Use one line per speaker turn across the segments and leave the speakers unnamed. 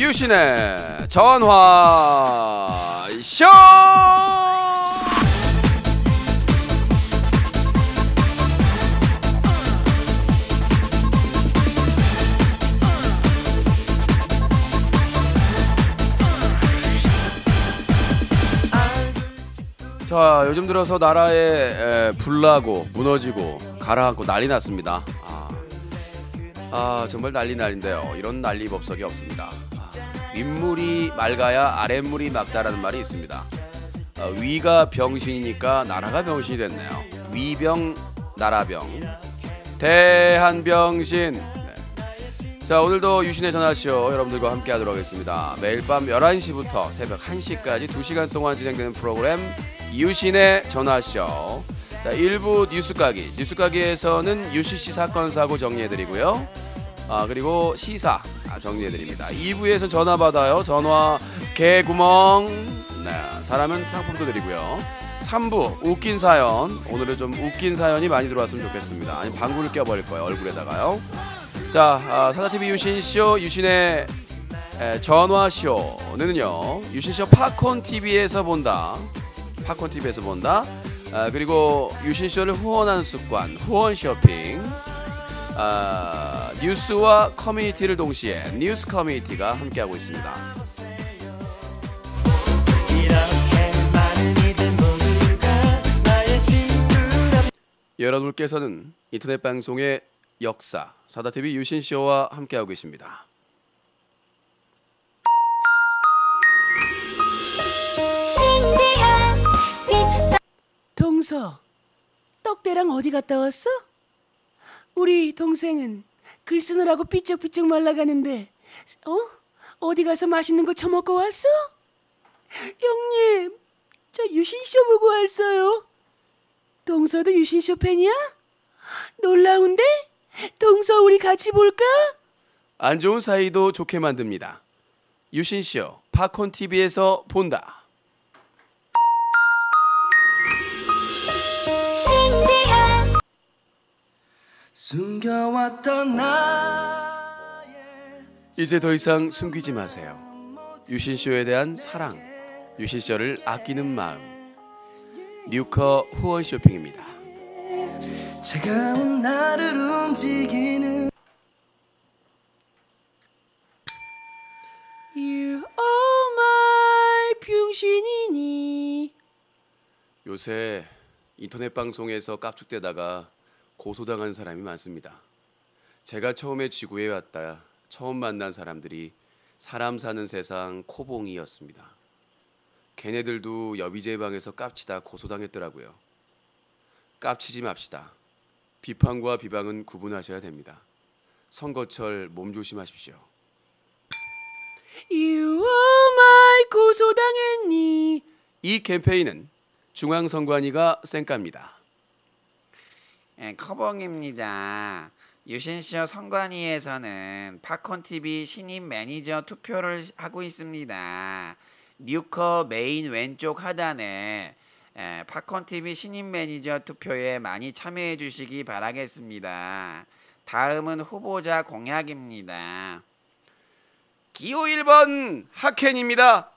유신의 전화쇼. 자, 요즘 들어서 나라에 불나고 무너지고 가라앉고 난리 났습니다. 정말 난리인데요. 이런 난리 법석이 없습니다. 윗물이 맑아야 아랫물이 맑다라는 말이 있습니다. 위가 병신이니까 나라가 병신이 됐네요. 위병, 나라병, 대한병신. 네. 자, 오늘도 유신의 전화쇼 여러분들과 함께 하도록 하겠습니다. 매일 밤 11시부터 새벽 1시까지 2시간 동안 진행되는 프로그램 유신의 전화쇼. 자, 1부 뉴스가게에서는 UCC 사건 사고 정리해드리고요. 그리고 시사 정리해드립니다. 2부에서 전화 받아요. 전화 개구멍. 네, 잘하면 상품도 드리고요. 3부 웃긴 사연. 오늘은 좀 웃긴 사연이 많이 들어왔으면 좋겠습니다. 아니 방구를 껴버릴 거예요, 얼굴에다가요. 자, 사자TV 유신쇼 유신의 전화쇼는요, 유신쇼 팝콘TV에서 본다. 팝콘TV에서 본다. 그리고 유신쇼를 후원하는 습관, 후원 쇼핑, 뉴스와 커뮤니티를 동시에 뉴스 커뮤니티가 함께하고 있습니다. 여러분께서는 인터넷 방송의 역사, 사자TV 유신쇼와 함께하고 계십니다.
동서, 떡대랑 어디 갔다 왔어? 우리 동생은 글 쓰느라고 삐쩍삐쩍 말라가는데 어디 가서 맛있는 거 처먹고 왔어? 형님, 저 유신쇼 보고 왔어요. 동서도 유신쇼 팬이야? 놀라운데? 동서 우리 같이 볼까?
안 좋은 사이도 좋게 만듭니다. 유신쇼 팝콘TV에서 본다.
숨겨왔던 나의
이제 더 이상 숨기지 마세요. 유신쇼에 대한 사랑, 유신쇼를 아끼는 마음. 뉴커 후원 쇼핑입니다.
차가운 나를 움직이는 You are my 병신이니.
요새 인터넷 방송에서 깝죽대다가 고소당한 사람이 많습니다. 제가 처음에 지구에 왔다 처음 만난 사람들이 사람 사는 세상 코봉이었습니다. 걔네들도 여비제 방에서 깝치다 고소당했더라고요. 깝치지 맙시다. 비판과 비방은 구분하셔야 됩니다. 선거철 몸 조심하십시오.
You are my 고소당했니.
이 캠페인은 중앙선관위가 쌩깝니다.
커봉입니다. 유신쇼 선관위에서는 팝콘TV 신입 매니저 투표를 하고 있습니다. 뉴커 메인 왼쪽 하단에 팝콘TV 신입 매니저 투표에 많이 참여해 주시기 바라겠습니다. 다음은 후보자 공약입니다.
기호 1번 하켄입니다.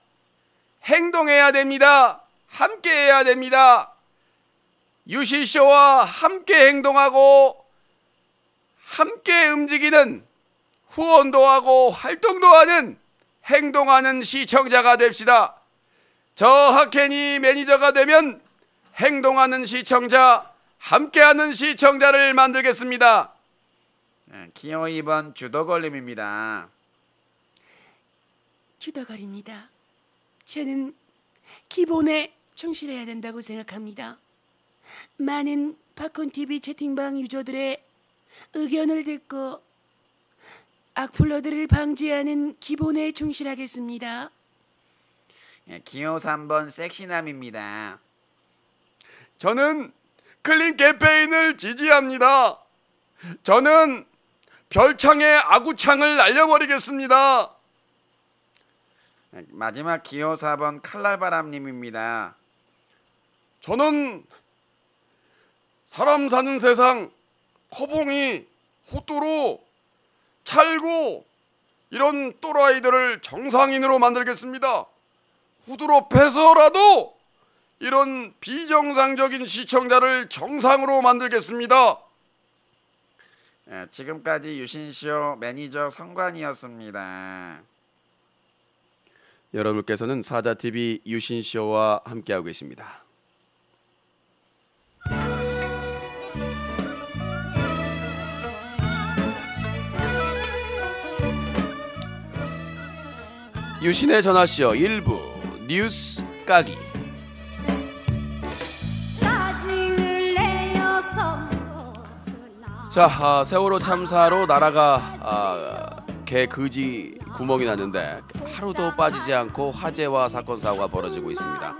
행동해야 됩니다. 함께해야 됩니다. 유신쇼와 함께 행동하고 함께 움직이는, 후원도 하고 활동도 하는, 행동하는 시청자가 됩시다. 저 하켄이 매니저가 되면 행동하는 시청자, 함께하는 시청자를 만들겠습니다.
기호 2번 주도걸림입니다.
주도걸입니다. 저는 기본에 충실해야 된다고 생각합니다. 많은 팝콘TV 채팅방 유저들의 의견을 듣고 악플러들을 방지하는 기본에 충실하겠습니다.
기호 3번 섹시남입니다.
저는 클린 캠페인을 지지합니다. 저는 별창에 아구창을 날려버리겠습니다.
마지막 기호 4번 칼날바람님입니다.
저는 사람 사는 세상, 커봉이, 후뚜루, 찰구, 이런 또라이들을 정상인으로 만들겠습니다. 후드롭해서라도 이런 비정상적인 시청자를 정상으로 만들겠습니다.
지금까지 유신쇼 매니저 성관이었습니다.
여러분께서는 사자TV 유신쇼와 함께하고 계십니다. 유신의 전화쇼 1부 뉴스 까기. 자, 세월호 참사로 나라가 개그지 구멍이 났는데 하루도 빠지지 않고 화재와 사건 사고가 벌어지고 있습니다.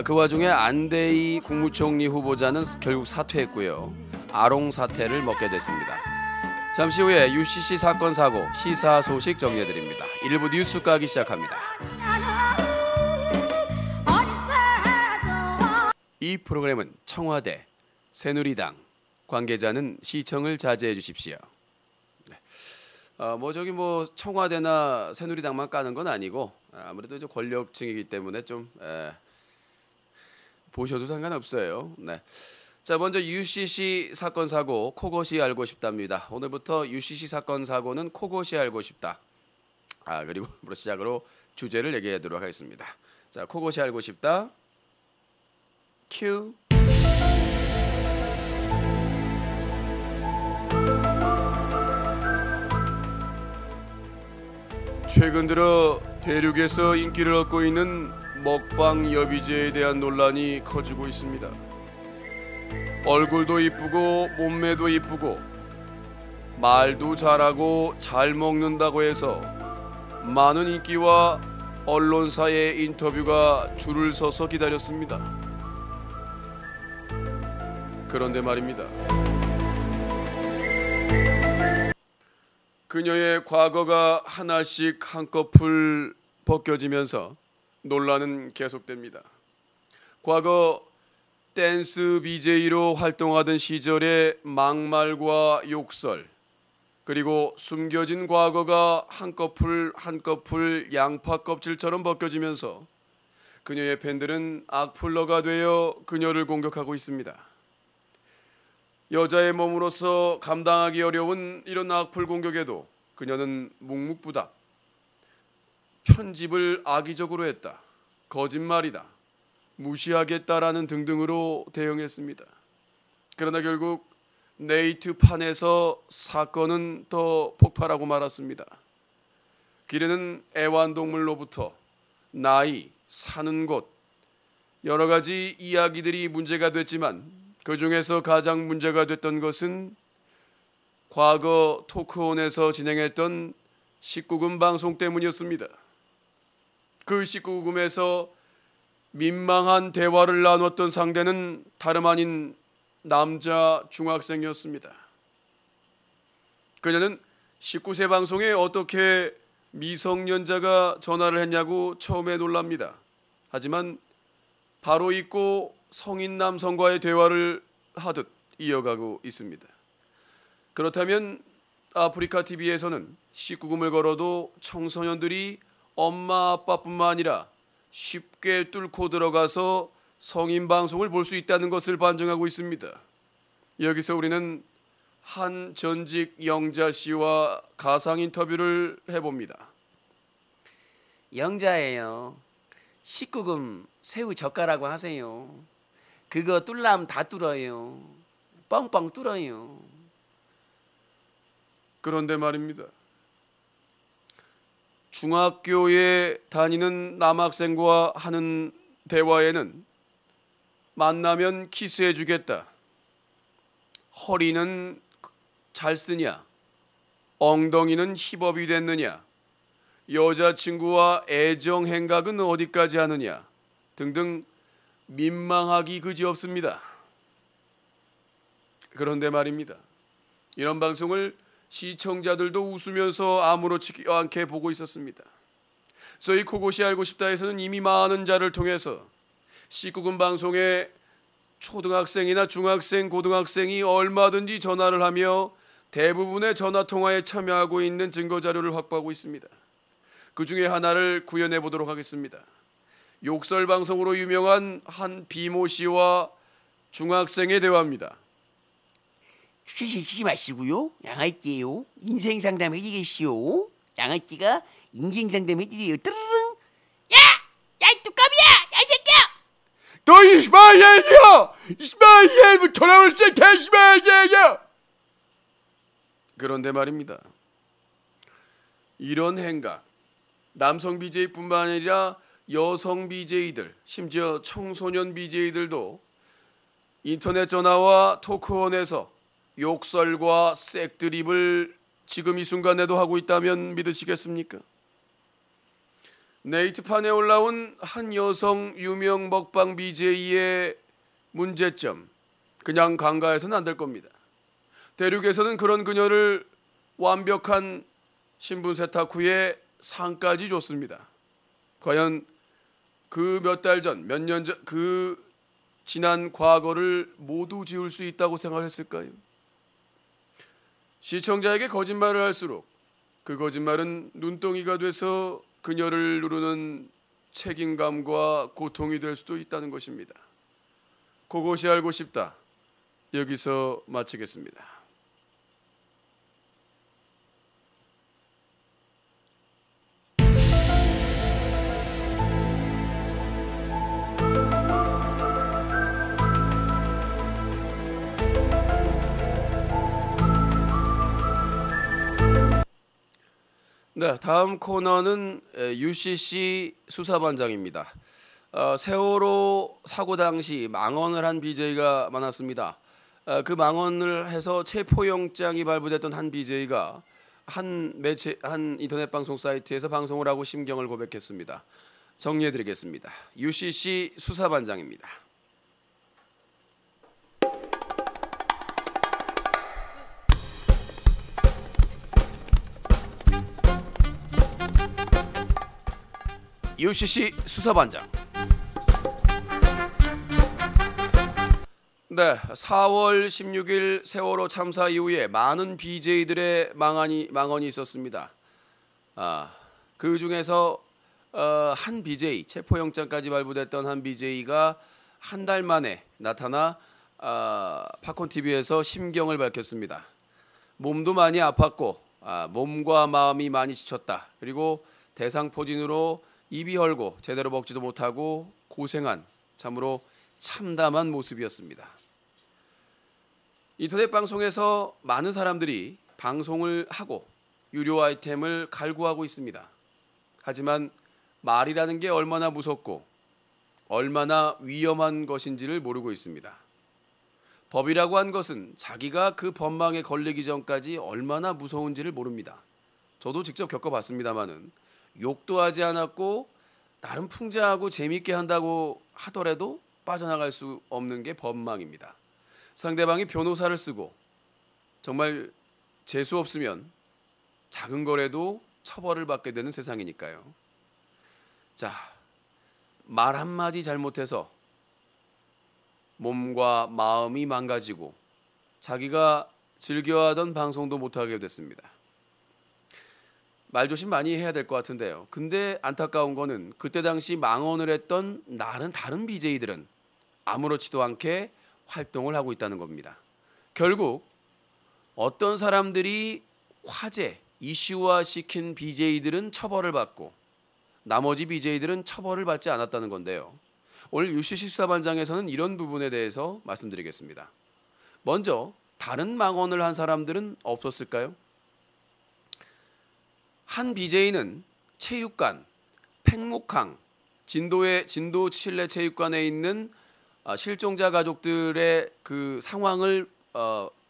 그 와중에 안대희 국무총리 후보자는 결국 사퇴했고요. 아롱 사태를 먹게 됐습니다. 잠시 후에 UCC 사건 사고 시사 소식 정리해드립니다. 1부 뉴스 까기 시작합니다. 이 프로그램은 청와대, 새누리당 관계자는 시청을 자제해 주십시오. 청와대나 새누리당만 까는 건 아니고 아무래도 이제 권력층이기 때문에 좀 보셔도 상관없어요. 네. 자, 먼저 UCC 사건 사고 코곳이 알고 싶답니다. 오늘부터 UCC 사건 사고는 코곳이 알고 싶다. 그리고 시작으로 주제를 얘기하도록 하겠습니다. 자, 코곳이 알고 싶다. 큐. 최근 들어 대륙에서 인기를 얻고 있는 먹방 여비제에 대한 논란이 커지고 있습니다. 얼굴도 이쁘고 몸매도 이쁘고 말도 잘하고 잘 먹는다고 해서 많은 인기와 언론사의 인터뷰가 줄을 서서 기다렸습니다. 그런데 말입니다. 그녀의 과거가 하나씩 한꺼풀 벗겨지면서 논란은 계속됩니다. 과거 댄스 BJ로 활동하던 시절의 막말과 욕설, 그리고 숨겨진 과거가 한꺼풀 양파 껍질처럼 벗겨지면서 그녀의 팬들은 악플러가 되어 그녀를 공격하고 있습니다. 여자의 몸으로서 감당하기 어려운 이런 악플 공격에도 그녀는 묵묵부답, 편집을 악의적으로 했다, 거짓말이다, 무시하겠다라는 등등으로 대응했습니다. 그러나 결국 네이트판에서 사건은 더 폭발하고 말았습니다. 길에는 애완동물로부터 나이, 사는 곳, 여러 가지 이야기들이 문제가 됐지만 그 중에서 가장 문제가 됐던 것은 과거 토크온에서 진행했던 19금 방송 때문이었습니다. 그 19금에서 민망한 대화를 나눴던 상대는 다름 아닌 남자 중학생이었습니다. 그녀는 19세 방송에 어떻게 미성년자가 전화를 했냐고 처음에 놀랍니다. 하지만 바로 잊고 성인 남성과의 대화를 하듯 이어가고 있습니다. 그렇다면 아프리카 TV에서는 19금을 걸어도 청소년들이 엄마 아빠뿐만 아니라 쉽게 뚫고 들어가서 성인 방송을 볼 수 있다는 것을 반증하고 있습니다. 여기서 우리는 한 전직 영자 씨와 가상 인터뷰를 해봅니다.
영자예요. 19금 새우 젓가라고 하세요. 그거 뚫라면 다 뚫어요. 뻥뻥 뚫어요.
그런데 말입니다. 중학교에 다니는 남학생과 하는 대화에는 만나면 키스해주겠다, 허리는 잘 쓰냐, 엉덩이는 힙업이 됐느냐, 여자친구와 애정 행각은 어디까지 하느냐 등등 민망하기 그지없습니다. 그런데 말입니다. 이런 방송을 시청자들도 웃으면서 아무렇지 않게 보고 있었습니다. 저희 코곳이 알고 싶다에서는 이미 많은 자를 통해서 19금 방송에 초등학생이나 중학생, 고등학생이 얼마든지 전화를 하며 대부분의 전화 통화에 참여하고 있는 증거 자료를 확보하고 있습니다. 그 중에 하나를 구현해 보도록 하겠습니다. 욕설 방송으로 유명한 한 비모 씨와 중학생의 대화입니다.
쉬시지 마시고요. 양아찌요. 인생 상담 해주겠시오. 양아찌가 인생 상담 해드려요. 뜨르릉. 야! 야, 이 뚜껑이야! 야, 이 새끼야!
너 이스마엘이야! 이스마엘 돌아올 때 이스마엘이야! 그런데 말입니다. 이런 행각, 남성 BJ뿐만 아니라 여성 BJ들, 심지어 청소년 BJ들도 인터넷 전화와 토크온에서 욕설과 색드립을 지금 이 순간에도 하고 있다면 믿으시겠습니까? 네이트판에 올라온 한 여성 유명 먹방 BJ의 문제점, 그냥 간과해서는 안 될 겁니다. 대륙에서는 그런 그녀를 완벽한 신분 세탁 후에 상까지 줬습니다. 과연 그 몇 달 전, 몇 년 전, 그 지난 과거를 모두 지울 수 있다고 생각했을까요? 시청자에게 거짓말을 할수록 그 거짓말은 눈덩이가 돼서 그녀를 누르는 책임감과 고통이 될 수도 있다는 것입니다. 그것이 알고 싶다. 여기서 마치겠습니다. 네, 다음 코너는 UCC 수사반장입니다. 세월호 사고 당시 망언을 한 BJ가 많았습니다. 그 망언을 해서 체포영장이 발부됐던 한 BJ가 한 인터넷 방송 사이트에서 방송을 하고 심경을 고백했습니다. 정리해드리겠습니다. UCC 수사반장입니다. UCC 수사반장. 네, 4월 16일 세월호 참사 이후에 많은 BJ들의 망언이 있었습니다. 그 중에서 한 BJ, 체포영장까지 발부됐던 한 BJ가 한 달 만에 나타나 팝콘 TV에서 심경을 밝혔습니다. 몸도 많이 아팠고 몸과 마음이 많이 지쳤다. 그리고 대상포진으로 입이 헐고 제대로 먹지도 못하고 고생한 참으로 참담한 모습이었습니다. 인터넷 방송에서 많은 사람들이 방송을 하고 유료 아이템을 갈구하고 있습니다. 하지만 말이라는 게 얼마나 무섭고 얼마나 위험한 것인지를 모르고 있습니다. 법이라고 한 것은 자기가 그 법망에 걸리기 전까지 얼마나 무서운지를 모릅니다. 저도 직접 겪어봤습니다마는 욕도 하지 않았고 나름 풍자하고 재미있게 한다고 하더라도 빠져나갈 수 없는 게 법망입니다. 상대방이 변호사를 쓰고 정말 재수 없으면 작은 거라도 처벌을 받게 되는 세상이니까요. 자, 말 한마디 잘못해서 몸과 마음이 망가지고 자기가 즐겨하던 방송도 못하게 됐습니다. 말조심 많이 해야 될 것 같은데요. 근데 안타까운 거는 그때 당시 망언을 했던 다른 BJ들은 아무렇지도 않게 활동을 하고 있다는 겁니다. 결국 어떤 사람들이 화제, 이슈화 시킨 BJ들은 처벌을 받고 나머지 BJ들은 처벌을 받지 않았다는 건데요. 오늘 UCC 수사반장에서는 이런 부분에 대해서 말씀드리겠습니다. 먼저 다른 망언을 한 사람들은 없었을까요? 한 BJ는 체육관, 팽목항, 진도 실내 체육관에 있는 실종자 가족들의 그 상황을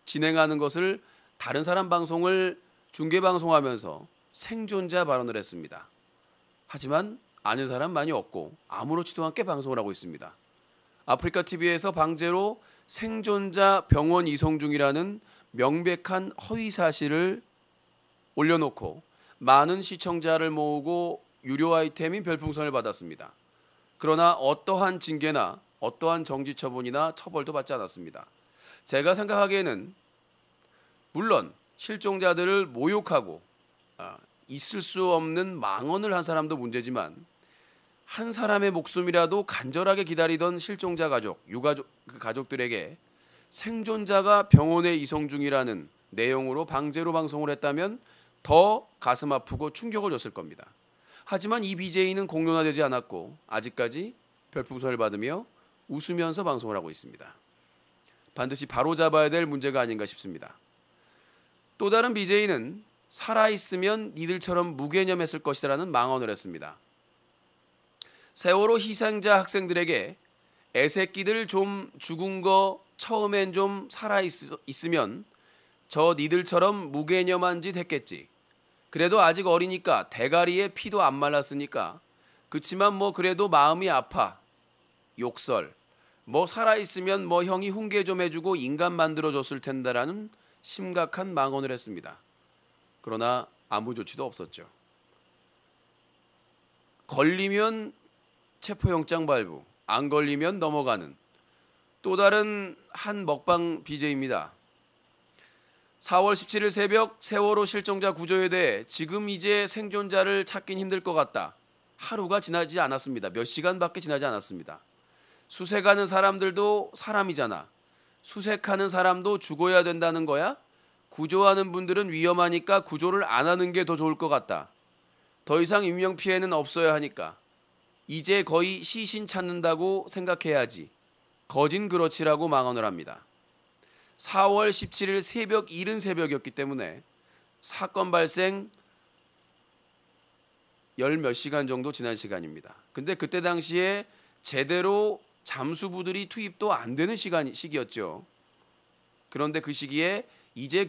진행하는 것을 다른 사람 방송을 중계 방송하면서 생존자 발언을 했습니다. 하지만 아는 사람 많이 없고 아무렇지도 않게 방송을 하고 있습니다. 아프리카 TV에서 방제로 생존자 병원 이송 중이라는 명백한 허위 사실을 올려놓고 많은 시청자를 모으고 유료 아이템인 별풍선을 받았습니다. 그러나 어떠한 징계나 어떠한 정지 처분이나 처벌도 받지 않았습니다. 제가 생각하기에는 물론 실종자들을 모욕하고 있을 수 없는 망언을 한 사람도 문제지만 한 사람의 목숨이라도 간절하게 기다리던 실종자 가족, 유가족 그 가족들에게 생존자가 병원에 이송 중이라는 내용으로 방제로 방송을 했다면 더 가슴 아프고 충격을 줬을 겁니다. 하지만 이 BJ는 공론화되지 않았고 아직까지 별풍선을 받으며 웃으면서 방송을 하고 있습니다. 반드시 바로잡아야 될 문제가 아닌가 싶습니다. 또 다른 BJ는 살아있으면 니들처럼 무개념했을 것이라는 망언을 했습니다. 세월호 희생자 학생들에게 애새끼들 좀 죽은 거 처음엔 좀 살아있으면 저 니들처럼 무개념한 짓 했겠지. 그래도 아직 어리니까 대가리에 피도 안 말랐으니까 그치만 뭐 그래도 마음이 아파. 욕설. 뭐 살아있으면 뭐 형이 훈계 좀 해주고 인간 만들어줬을 텐데라는 심각한 망언을 했습니다. 그러나 아무 조치도 없었죠. 걸리면 체포영장 발부, 안 걸리면 넘어가는 또 다른 한 먹방 BJ입니다. 4월 17일 새벽 세월호 실종자 구조에 대해 지금 이제 생존자를 찾긴 힘들 것 같다. 하루가 지나지 않았습니다. 몇 시간밖에 지나지 않았습니다. 수색하는 사람들도 사람이잖아. 수색하는 사람도 죽어야 된다는 거야? 구조하는 분들은 위험하니까 구조를 안 하는 게 더 좋을 것 같다. 더 이상 인명피해는 없어야 하니까. 이제 거의 시신 찾는다고 생각해야지. 거진 그렇지라고 망언을 합니다. 4월 17일 새벽 이른 새벽이었기 때문에 사건 발생 열 몇 시간 정도 지난 시간입니다. 근데 그때 당시에 제대로 잠수부들이 투입도 안 되는 시기였죠. 그런데 그 시기에 이제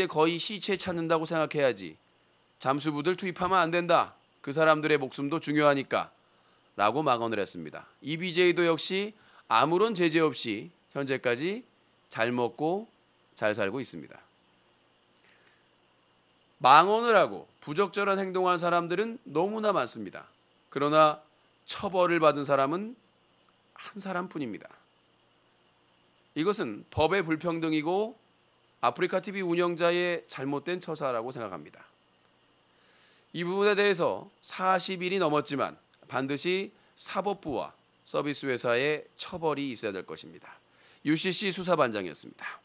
거의 시체 찾는다고 생각해야지. 잠수부들 투입하면 안 된다. 그 사람들의 목숨도 중요하니까. 라고 망언을 했습니다. 이 BJ도 역시 아무런 제재 없이 현재까지 잘 먹고 잘 살고 있습니다. 망언을 하고 부적절한 행동한 사람들은 너무나 많습니다. 그러나 처벌을 받은 사람은 한 사람뿐입니다. 이것은 법의 불평등이고 아프리카TV 운영자의 잘못된 처사라고 생각합니다. 이 부분에 대해서 40일이 넘었지만 반드시 사법부와 서비스 회사의 처벌이 있어야 될 것입니다. UCC 수사반장이었습니다.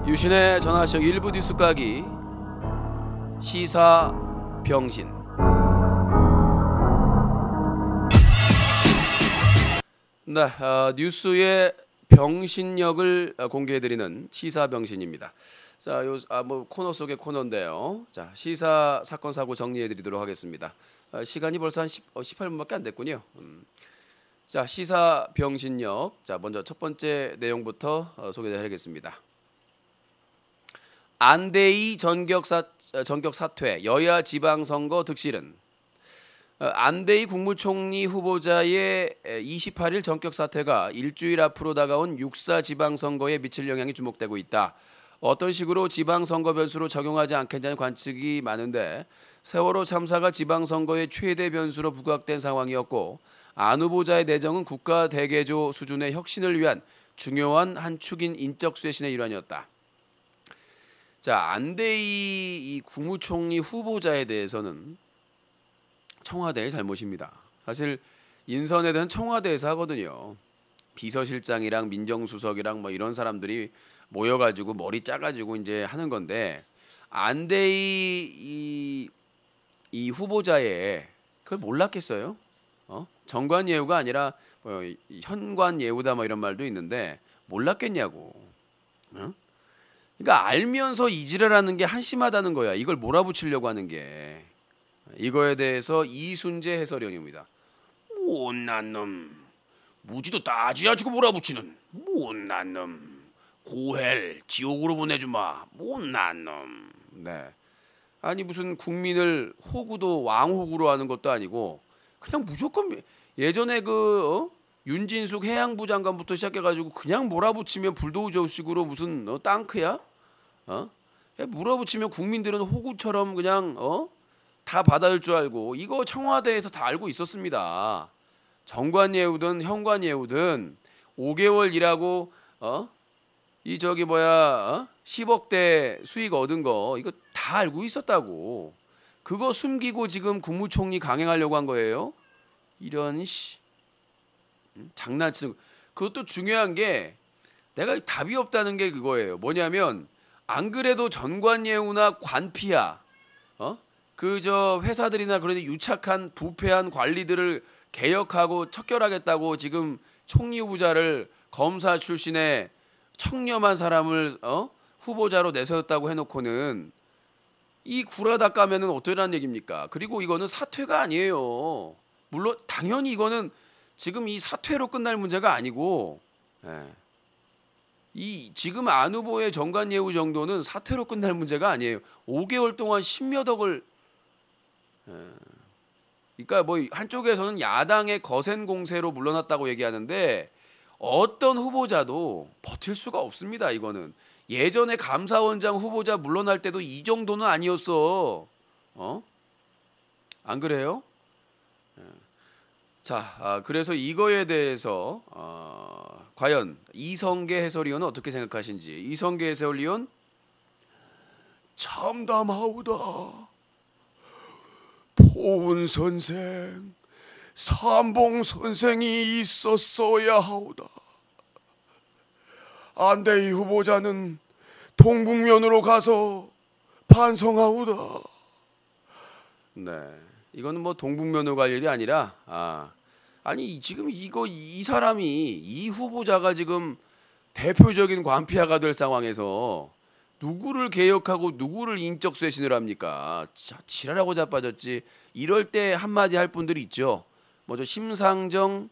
유신의 전화쇼 일부 뉴스 까기 시사 병신. 네, 뉴스의 병신력을 공개해드리는 시사 병신입니다. 자, 뭐 코너 속의 코너인데요. 자, 시사 사건 사고 정리해드리도록 하겠습니다. 시간이 벌써 한 18분밖에 안 됐군요. 자, 시사 병신력. 자, 먼저 첫 번째 내용부터 소개해드리겠습니다. 안대희 전격 사퇴, 여야 지방선거 득실은. 안대희 국무총리 후보자의 28일 전격 사퇴가 일주일 앞으로 다가온 6.4 지방선거에 미칠 영향이 주목되고 있다. 어떤 식으로 지방선거 변수로 적용하지 않겠냐는 관측이 많은데 세월호 참사가 지방선거의 최대 변수로 부각된 상황이었고 안 후보자의 내정은 국가 대개조 수준의 혁신을 위한 중요한 한 축인 인적 쇄신의 일환이었다. 자, 안대희 이 국무총리 후보자에 대해서는 청와대의 잘못입니다. 사실 인선에 대한 청와대에서 하거든요. 비서실장이랑 민정수석이랑 뭐 이런 사람들이 모여가지고 머리 짜가지고 이제 하는 건데 안대희 이 후보자의 그걸 몰랐겠어요? 정관 예우가 아니라 현관 예우다 뭐 이런 말도 있는데 몰랐겠냐고. 그러니까 알면서 이지랄하는 게 한심하다는 거야. 이걸 몰아붙이려고 하는 게. 이거에 대해서 이순재 해설위원입니다. 못난 놈. 무지도 따지야 주고 몰아붙이는 못난 놈. 고헬 지옥으로 보내주마. 못난 놈. 네. 아니 무슨 국민을 호구도 왕호구로 하는 것도 아니고 그냥 무조건 예전에 윤진숙 해양부 장관부터 시작해가지고 그냥 몰아붙이면 불도저식으로 무슨 땅크야? 몰아붙이면 국민들은 호구처럼 그냥 다 받아줄 줄 알고 이거 청와대에서 다 알고 있었습니다. 정관예우든 현관예우든 5개월 일하고 이 저기 뭐야 10억대 수익 얻은 거 이거 다 알고 있었다고. 그거 숨기고 지금 국무총리 강행하려고 한 거예요. 이런 장난치는 거. 그것도 중요한 게 내가 답이 없다는 게 그거예요. 뭐냐면 안 그래도 전관예우나 관피야 그 저 회사들이나 그런 유착한 부패한 관리들을 개혁하고 척결하겠다고 지금 총리 후보자를 검사 출신의 청렴한 사람을 후보자로 내세웠다고 해놓고는 이 구라다 까면은 어떠란 얘기입니까? 그리고 이거는 사퇴가 아니에요. 물론 당연히 이거는 지금 이 사퇴로 끝날 문제가 아니고 이 지금 안 후보의 정관예우 정도는 사퇴로 끝날 문제가 아니에요. 5개월 동안 10몇 억을 그러니까 뭐 한쪽에서는 야당의 거센 공세로 물러났다고 얘기하는데 어떤 후보자도 버틸 수가 없습니다. 이거는 예전에 감사원장 후보자 물러날 때도 이 정도는 아니었어. 안 그래요? 자, 그래서 이거에 대해서 과연 이성계 해설위원은 어떻게 생각하신지. 이성계 해설위원 참담하오다. 포은 선생, 삼봉 선생이 있었어야 하오다. 안대희 후보자는 동북면으로 가서 반성하오다. 네, 이거는 뭐 동북면으로 갈 일이 아니라 아니 지금 이 사람이 이 후보자가 지금 대표적인 관피아가 될 상황에서 누구를 개혁하고 누구를 인적 쇄신을 합니까? 지랄하고 자빠졌지. 이럴 때 한마디 할 분들이 있죠. 먼저 심상정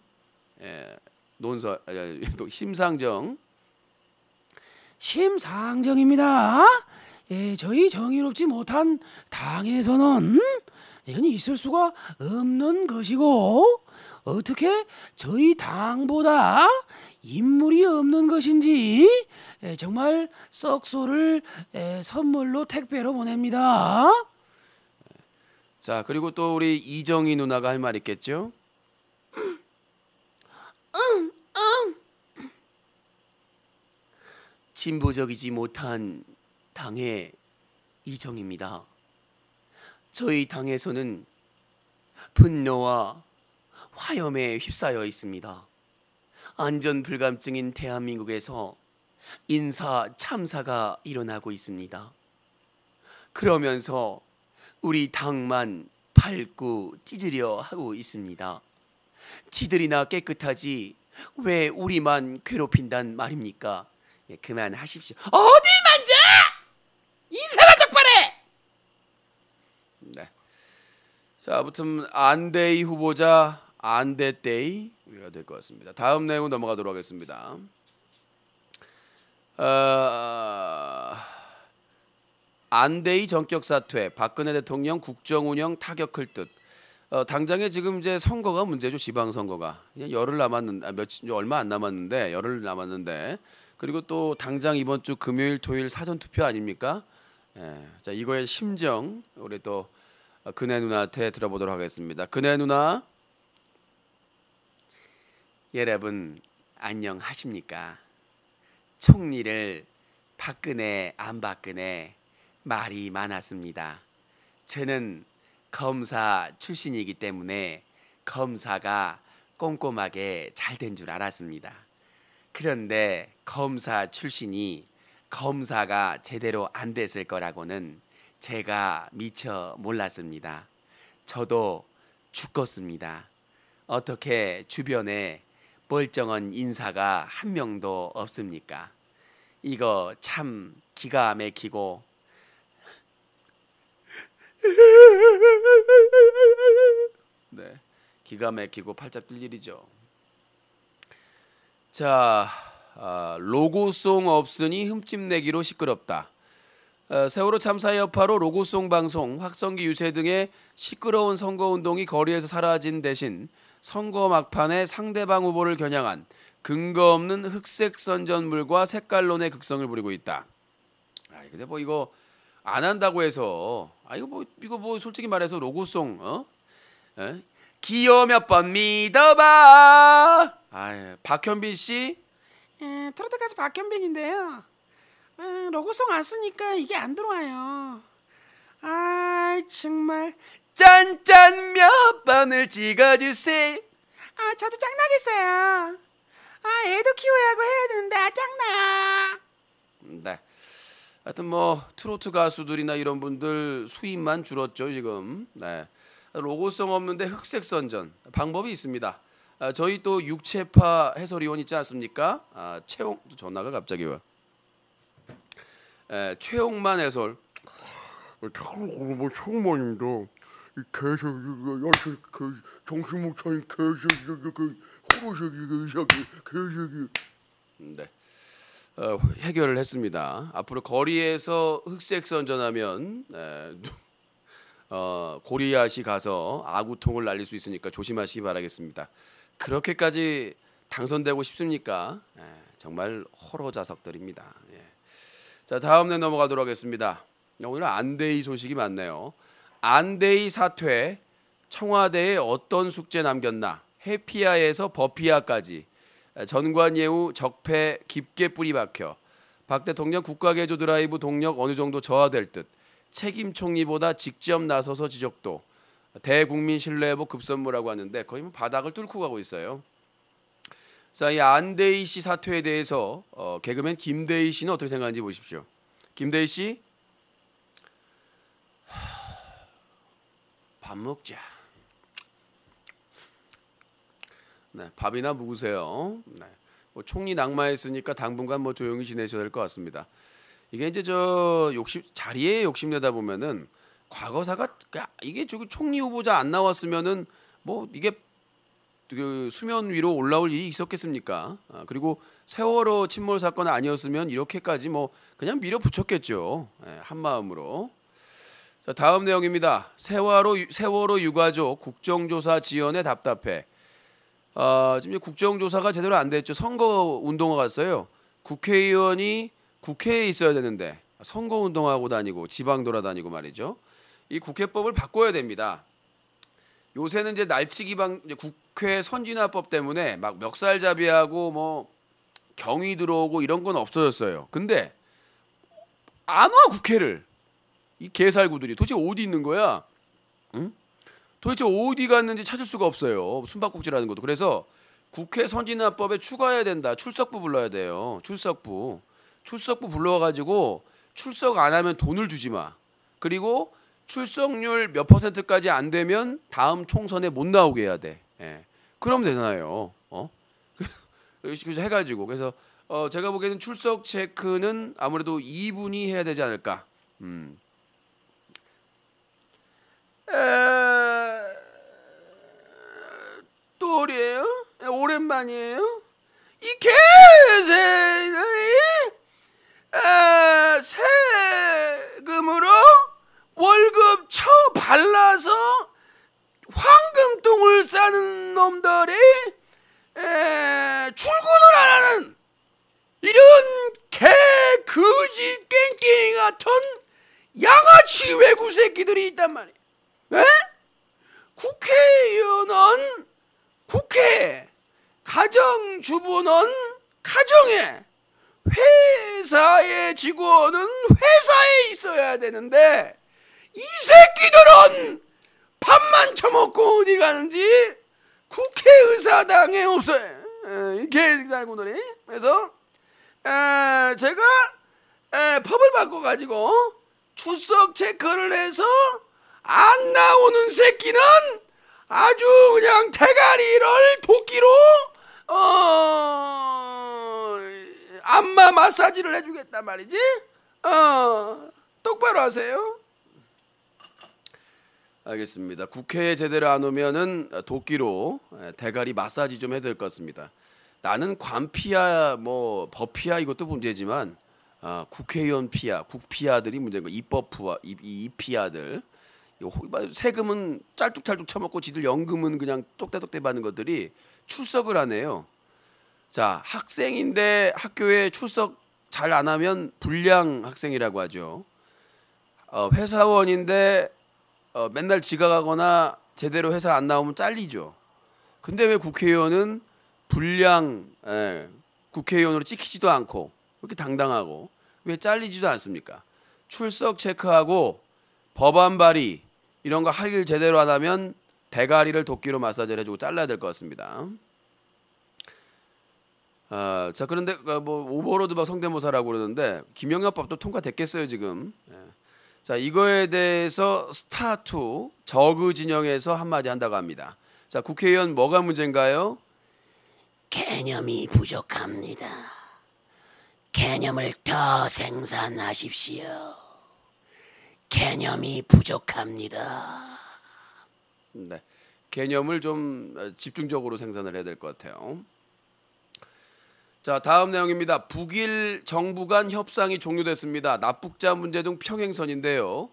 심상정입니다. 저희 정의롭지 못한 당에서는 이건 있을 수가 없는 것이고 어떻게 저희 당보다 인물이 없는 것인지 정말 썩소를 선물로 택배로 보냅니다.
자, 그리고 또 우리 이정희 누나가 할 말 있겠죠? 진보적이지 못한 당의 이정입니다. 저희 당에서는 분노와 화염에 휩싸여 있습니다. 안전 불감증인 대한민국에서 인사 참사가 일어나고 있습니다. 그러면서 우리 당만 밟고 찢으려 하고 있습니다. 지들이나 깨끗하지 왜 우리만 괴롭힌단 말입니까? 그만하십시오. 어딜 만져! 인사가 적발해! 네. 자, 아무튼 안대희 후보자 안대떼이 가 될 것 같습니다. 다음 내용 넘어가도록 하겠습니다. 안대희 전격 사퇴, 박근혜 대통령 국정 운영 타격할 듯. 당장에 지금 이제 선거가 문제죠. 지방 선거가 열흘 남았는데 얼마 안 남았는데 열흘 남았는데 그리고 또 당장 이번 주 금요일 토요일 사전 투표 아닙니까? 자, 이거의 심정 우리 또 근혜 누나한테 들어보도록 하겠습니다. 근혜 누나, 여러분 안녕하십니까? 총리를 박근혜 안 박근혜 말이 많았습니다. 저는 검사 출신이기 때문에 검사가 꼼꼼하게 잘 된 줄 알았습니다. 그런데 검사 출신이 검사가 제대로 안 됐을 거라고는 제가 미처 몰랐습니다. 저도 죽겠습니다. 어떻게 주변에 멀쩡한 인사가 한 명도 없습니까? 이거 참 기가 막히고 네, 기가 막히고 팔짝 뛸 일이죠. 자, 로고송 없으니 흠집내기로 시끄럽다. 세월호 참사 여파로 로고송 방송, 확성기 유세 등의 시끄러운 선거운동이 거리에서 사라진 대신 선거 막판에 상대방 후보를 겨냥한 근거 없는 흑색 선전물과 색깔론의 극성을 부리고 있다. 근데 뭐 이거 안 한다고 해서 이거 뭐 솔직히 말해서 로고송 기호 몇 번 믿어봐. 박현빈 씨.
트로트 가수 박현빈인데요. 로고송 안 쓰니까 이게 안 들어와요. 정말.
짠짠 몇 번을 찍어주세요.
저도 짱나겠어요. 애도 키워야 하고 해야 되는데 짱나.
네. 하여튼 뭐 트로트 가수들이나 이런 분들 수입만 줄었죠 지금. 네. 로고송 없는데 흑색 선전 방법이 있습니다. 저희 또 육체파 해설위원 있지 않습니까? 최홍 전화가 갑자기 와. 최홍만 해설.
뭐 최홍만입니다. 이 개새끼, 정신 못 차린 개새끼, 호로새끼, 개새끼.
네. 해결을 했습니다. 앞으로 거리에서 흑색 선전하면 고리앗이 가서 아구통을 날릴 수 있으니까 조심하시기 바라겠습니다. 그렇게까지 당선되고 싶습니까? 정말 호로자석들입니다. 자, 다음 내 넘어가도록 하겠습니다. 오늘 안대희 소식이 많네요. 안대희 사퇴, 청와대에 어떤 숙제 남겼나, 해피아에서 버피아까지 전관예우 적폐 깊게 뿌리 박혀 박 대통령 국가개조 드라이브 동력 어느 정도 저하될 듯, 책임 총리보다 직접 나서서 지적도, 대국민 신뢰회복 급선무라고 하는데 거의 뭐 바닥을 뚫고 가고 있어요. 자, 이 안대희 씨 사퇴에 대해서 개그맨 김대희 씨는 어떻게 생각하는지 보십시오. 김대희 씨, 밥 먹자. 네, 밥이나 묵으세요. 네, 뭐 총리 낙마했으니까 당분간 뭐 조용히 지내셔야 될 것 같습니다. 이게 이제 자리에 욕심내다 보면은 과거사가 이게 총리 후보자 안 나왔으면은 뭐 이게 그 수면 위로 올라올 일이 있었겠습니까? 그리고 세월호 침몰 사건 아니었으면 이렇게까지 뭐 그냥 밀어붙였겠죠. 한 마음으로. 자, 다음 내용입니다. 세월호 유가족 국정조사 지연에 답답해. 지금 국정조사가 제대로 안 됐죠. 선거운동화 갔어요. 국회의원이 국회에 있어야 되는데 선거운동하고 다니고 지방 돌아다니고 말이죠. 이 국회법을 바꿔야 됩니다. 요새는 이제 날치기 국회 선진화법 때문에 막 멱살잡이하고 뭐 경위 들어오고 이런 건 없어졌어요. 근데 안 와 국회를. 이 개살구들이 도대체 어디 있는 거야? 응? 도대체 어디 갔는지 찾을 수가 없어요. 숨바꼭질하는 것도. 그래서 국회 선진화법에 추가해야 된다. 출석부 불러야 돼요. 출석부 불러가지고 출석 안 하면 돈을 주지 마. 그리고 출석률 몇 %까지 안 되면 다음 총선에 못 나오게 해야 돼. 그럼 되잖아요. 그래서 해가지고 그래서 제가 보기에는 출석 체크는 아무래도 2분이 해야 되지 않을까. 또 우리예요? 오랜만이에요? 이 개새끼 세금으로 월급 발라서 황금똥을 싸는 놈들이 출근을 안 하는 이런 개 거지 깽깽이 같은 양아치 외구 새끼들이 있단 말이에요. 국회의원은 국회에, 가정주부는 가정에, 회사의 직원은 회사에 있어야 되는데 이 새끼들은 밥만 처먹고 어디 가는지 국회의사당에 없어요. 이 개살구들이. 그래서 제가 법을 바꿔가지고 출석 체크를 해서 안 나오는 새끼는 아주 그냥 대가리를 도끼로 안마 마사지를 해주겠단 말이지. 똑바로 하세요. 알겠습니다. 국회에 제대로 안 오면은 도끼로 대가리 마사지 좀 해야 될 것 같습니다. 나는 관피아 뭐 법피아 이것도 문제지만 국회의원 피아, 국피아들이 문제인 거. 입법부와 이피아들. 세금은 짤뚝짤뚝 쳐먹고 지들 연금은 그냥 똑대똑대 받는 것들이 출석을 안 해요. 자, 학생인데 학교에 출석 잘 안 하면 불량 학생이라고 하죠. 회사원인데 맨날 지각하거나 제대로 회사 안 나오면 잘리죠. 근데 왜 국회의원은 불량 국회의원으로 찍히지도 않고 그렇게 당당하고 왜 잘리지도 않습니까? 출석 체크하고 법안 발의 이런 거 할 일 제대로 안 하면 대가리를 도끼로 마사지를 해주고 잘라야 될 것 같습니다. 자, 그런데 뭐 오버로드 성대모사라고 그러는데 김영란법도 통과됐겠어요 지금. 자, 이거에 대해서 스타2 저그 진영에서 한마디 한다고 합니다. 자, 국회의원 뭐가 문제인가요?
개념이 부족합니다. 개념을 더 생산하십시오. 개념이 부족합니다.
네, 개념을 좀 집중적으로 생산을 해야 될 것 같아요. 자, 다음 내용입니다. 북일 정부 간 협상이 종료됐습니다. 납북자 문제 등 평행선인데요.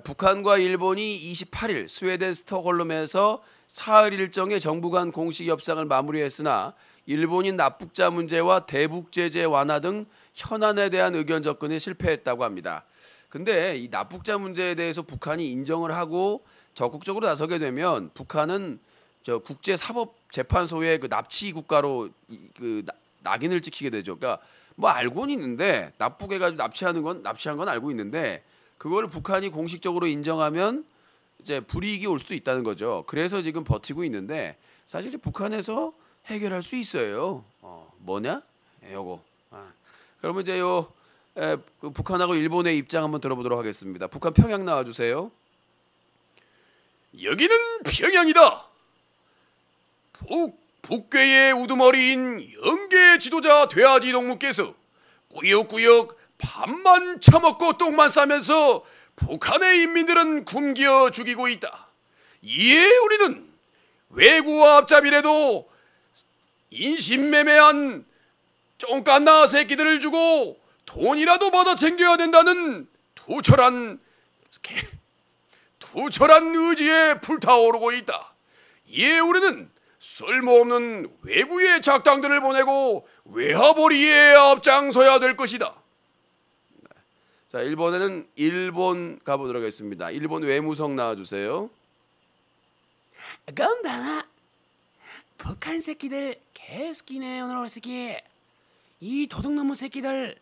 북한과 일본이 28일 스웨덴 스톡홀름에서 사흘 일정의 정부 간 공식 협상을 마무리했으나 일본인 납북자 문제와 대북 제재 완화 등 현안에 대한 의견 접근에 실패했다고 합니다. 근데 이 납북자 문제에 대해서 북한이 인정을 하고 적극적으로 나서게 되면 북한은 저 국제사법재판소의 그 납치 국가로 그 낙인을 찍히게 되죠. 그러니까 뭐 알고는 있는데 납북해가지고 납치한 건 알고 있는데 그걸 북한이 공식적으로 인정하면 이제 불이익이 올 수도 있다는 거죠. 그래서 지금 버티고 있는데 사실 이제 북한에서 해결할 수 있어요. 뭐냐? 요거. 그러면 이제 그 북한하고 일본의 입장 한번 들어보도록 하겠습니다. 북한 평양 나와주세요.
여기는 평양이다. 북괴의 우두머리인 영계 지도자 돼지 동무께서 꾸역꾸역 밥만 처먹고 똥만 싸면서 북한의 인민들은 굶겨 죽이고 있다. 이에 우리는 외구와 앞잡이라도 인신매매한 쫑깐나 새끼들을 주고 돈이라도 받아 챙겨야 된다는 투철한 의지에 불타오르고 있다. 이에 우리는 쓸모없는 외구의 작당들을 보내고 외화벌이에 앞장서야 될 것이다.
자, 일본에는 일본 가보도록 하겠습니다. 일본 외무성 나와주세요.
건방아. 북한 새끼들 개새끼네 오늘 새끼. 이 도둑놈의 새끼들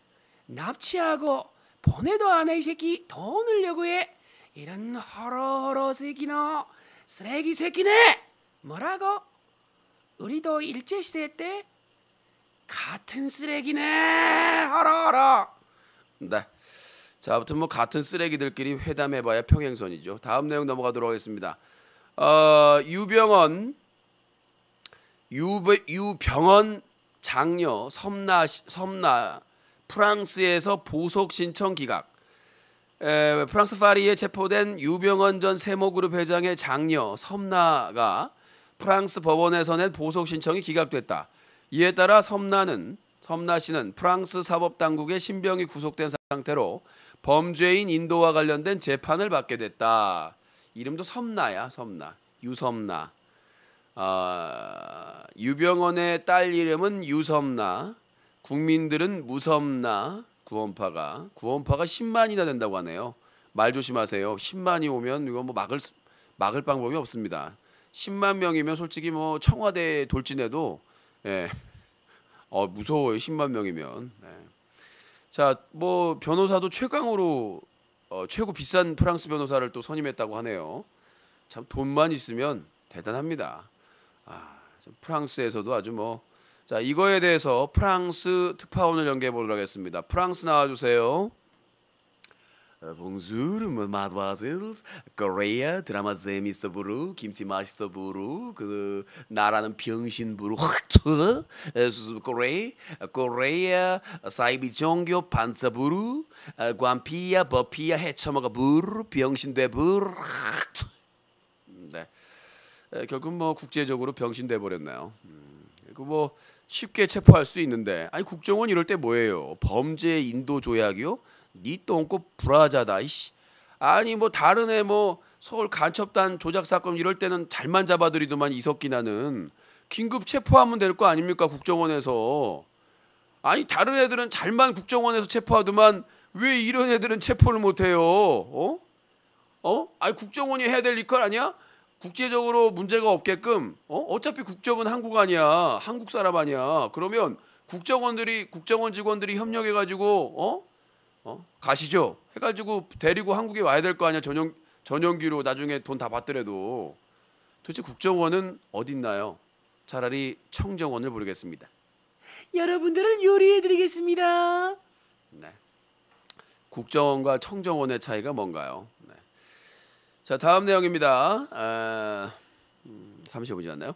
납치하고 보내도 안 해 이 새끼 돈 늘려고 해. 이런 허러허러 새끼너 쓰레기 새끼네. 뭐라고? 우리도 일제시대 때 같은 쓰레기네. 허러허러.
네. 자, 아무튼 뭐 같은 쓰레기들끼리 회담해봐야 평행선이죠. 다음 내용 넘어가도록 하겠습니다. 유병헌 장녀 섬나 프랑스에서 보석 신청 기각. 프랑스 파리에 체포된 유병헌 전 세모그룹 회장의 장녀 섬나가 프랑스 법원에서 낸 보석 신청이 기각됐다. 이에 따라 섬나 씨는 프랑스 사법당국의 신병이 구속된 상태로 범죄인 인도와 관련된 재판을 받게 됐다. 이름도 섬나야, 섬나. 유섬나. 유병헌의 딸 이름은 유섬나. 국민들은 무섬나. 구원파가 10만이나 된다고 하네요. 말 조심하세요. 10만이 오면 이거 뭐 막을 방법이 없습니다. 10만 명이면 솔직히 뭐 청와대 돌진해도 무서워요. 10만 명이면. 자, 뭐 변호사도 최강으로 최고 비싼 프랑스 변호사를 또 선임했다고 하네요. 참 돈만 있으면 대단합니다. 프랑스에서도 아주 뭐. 자, 이거에 대해서 프랑스 특파원을 연결해 보도록 하겠습니다. 프랑스 나와주세요. Bonjour, mademoiselles. 코리아 드라마 재밌어 부르, 김치 맛있어 부르, 그 나라는 병신 부르. 코리아 사이비 종교 반사 부르, 관피야 버피야 해쳐먹어 부르, 병신돼 부르. 네, 결국 뭐 국제적으로 병신돼 버렸나요? 그 뭐 쉽게 체포할 수 있는데, 아니 국정원 이럴 때 뭐예요? 범죄 인도 조약이요? 니 똥꼬 브라자다 이씨. 아니 뭐 다른 애 뭐 서울 간첩단 조작 사건 이럴 때는 잘만 잡아들이더만 이석기나는 긴급 체포하면 될 거 아닙니까 국정원에서. 아니 다른 애들은 잘만 국정원에서 체포하더만 왜 이런 애들은 체포를 못해요? 아니 국정원이 해야 될 일 아니야? 국제적으로 문제가 없게끔 어차피 국적은 한국 아니야, 한국 사람 아니야. 그러면 국정원 직원들이 협력해가지고 가시죠 해가지고 데리고 한국에 와야 될 거 아니야. 전용기로 나중에 돈 다 받더라도. 도대체 국정원은 어딨나요? 차라리 청정원을 부르겠습니다.
여러분들을 요리해드리겠습니다.
네. 국정원과 청정원의 차이가 뭔가요? 네. 자 다음 내용입니다. 35지 않나요?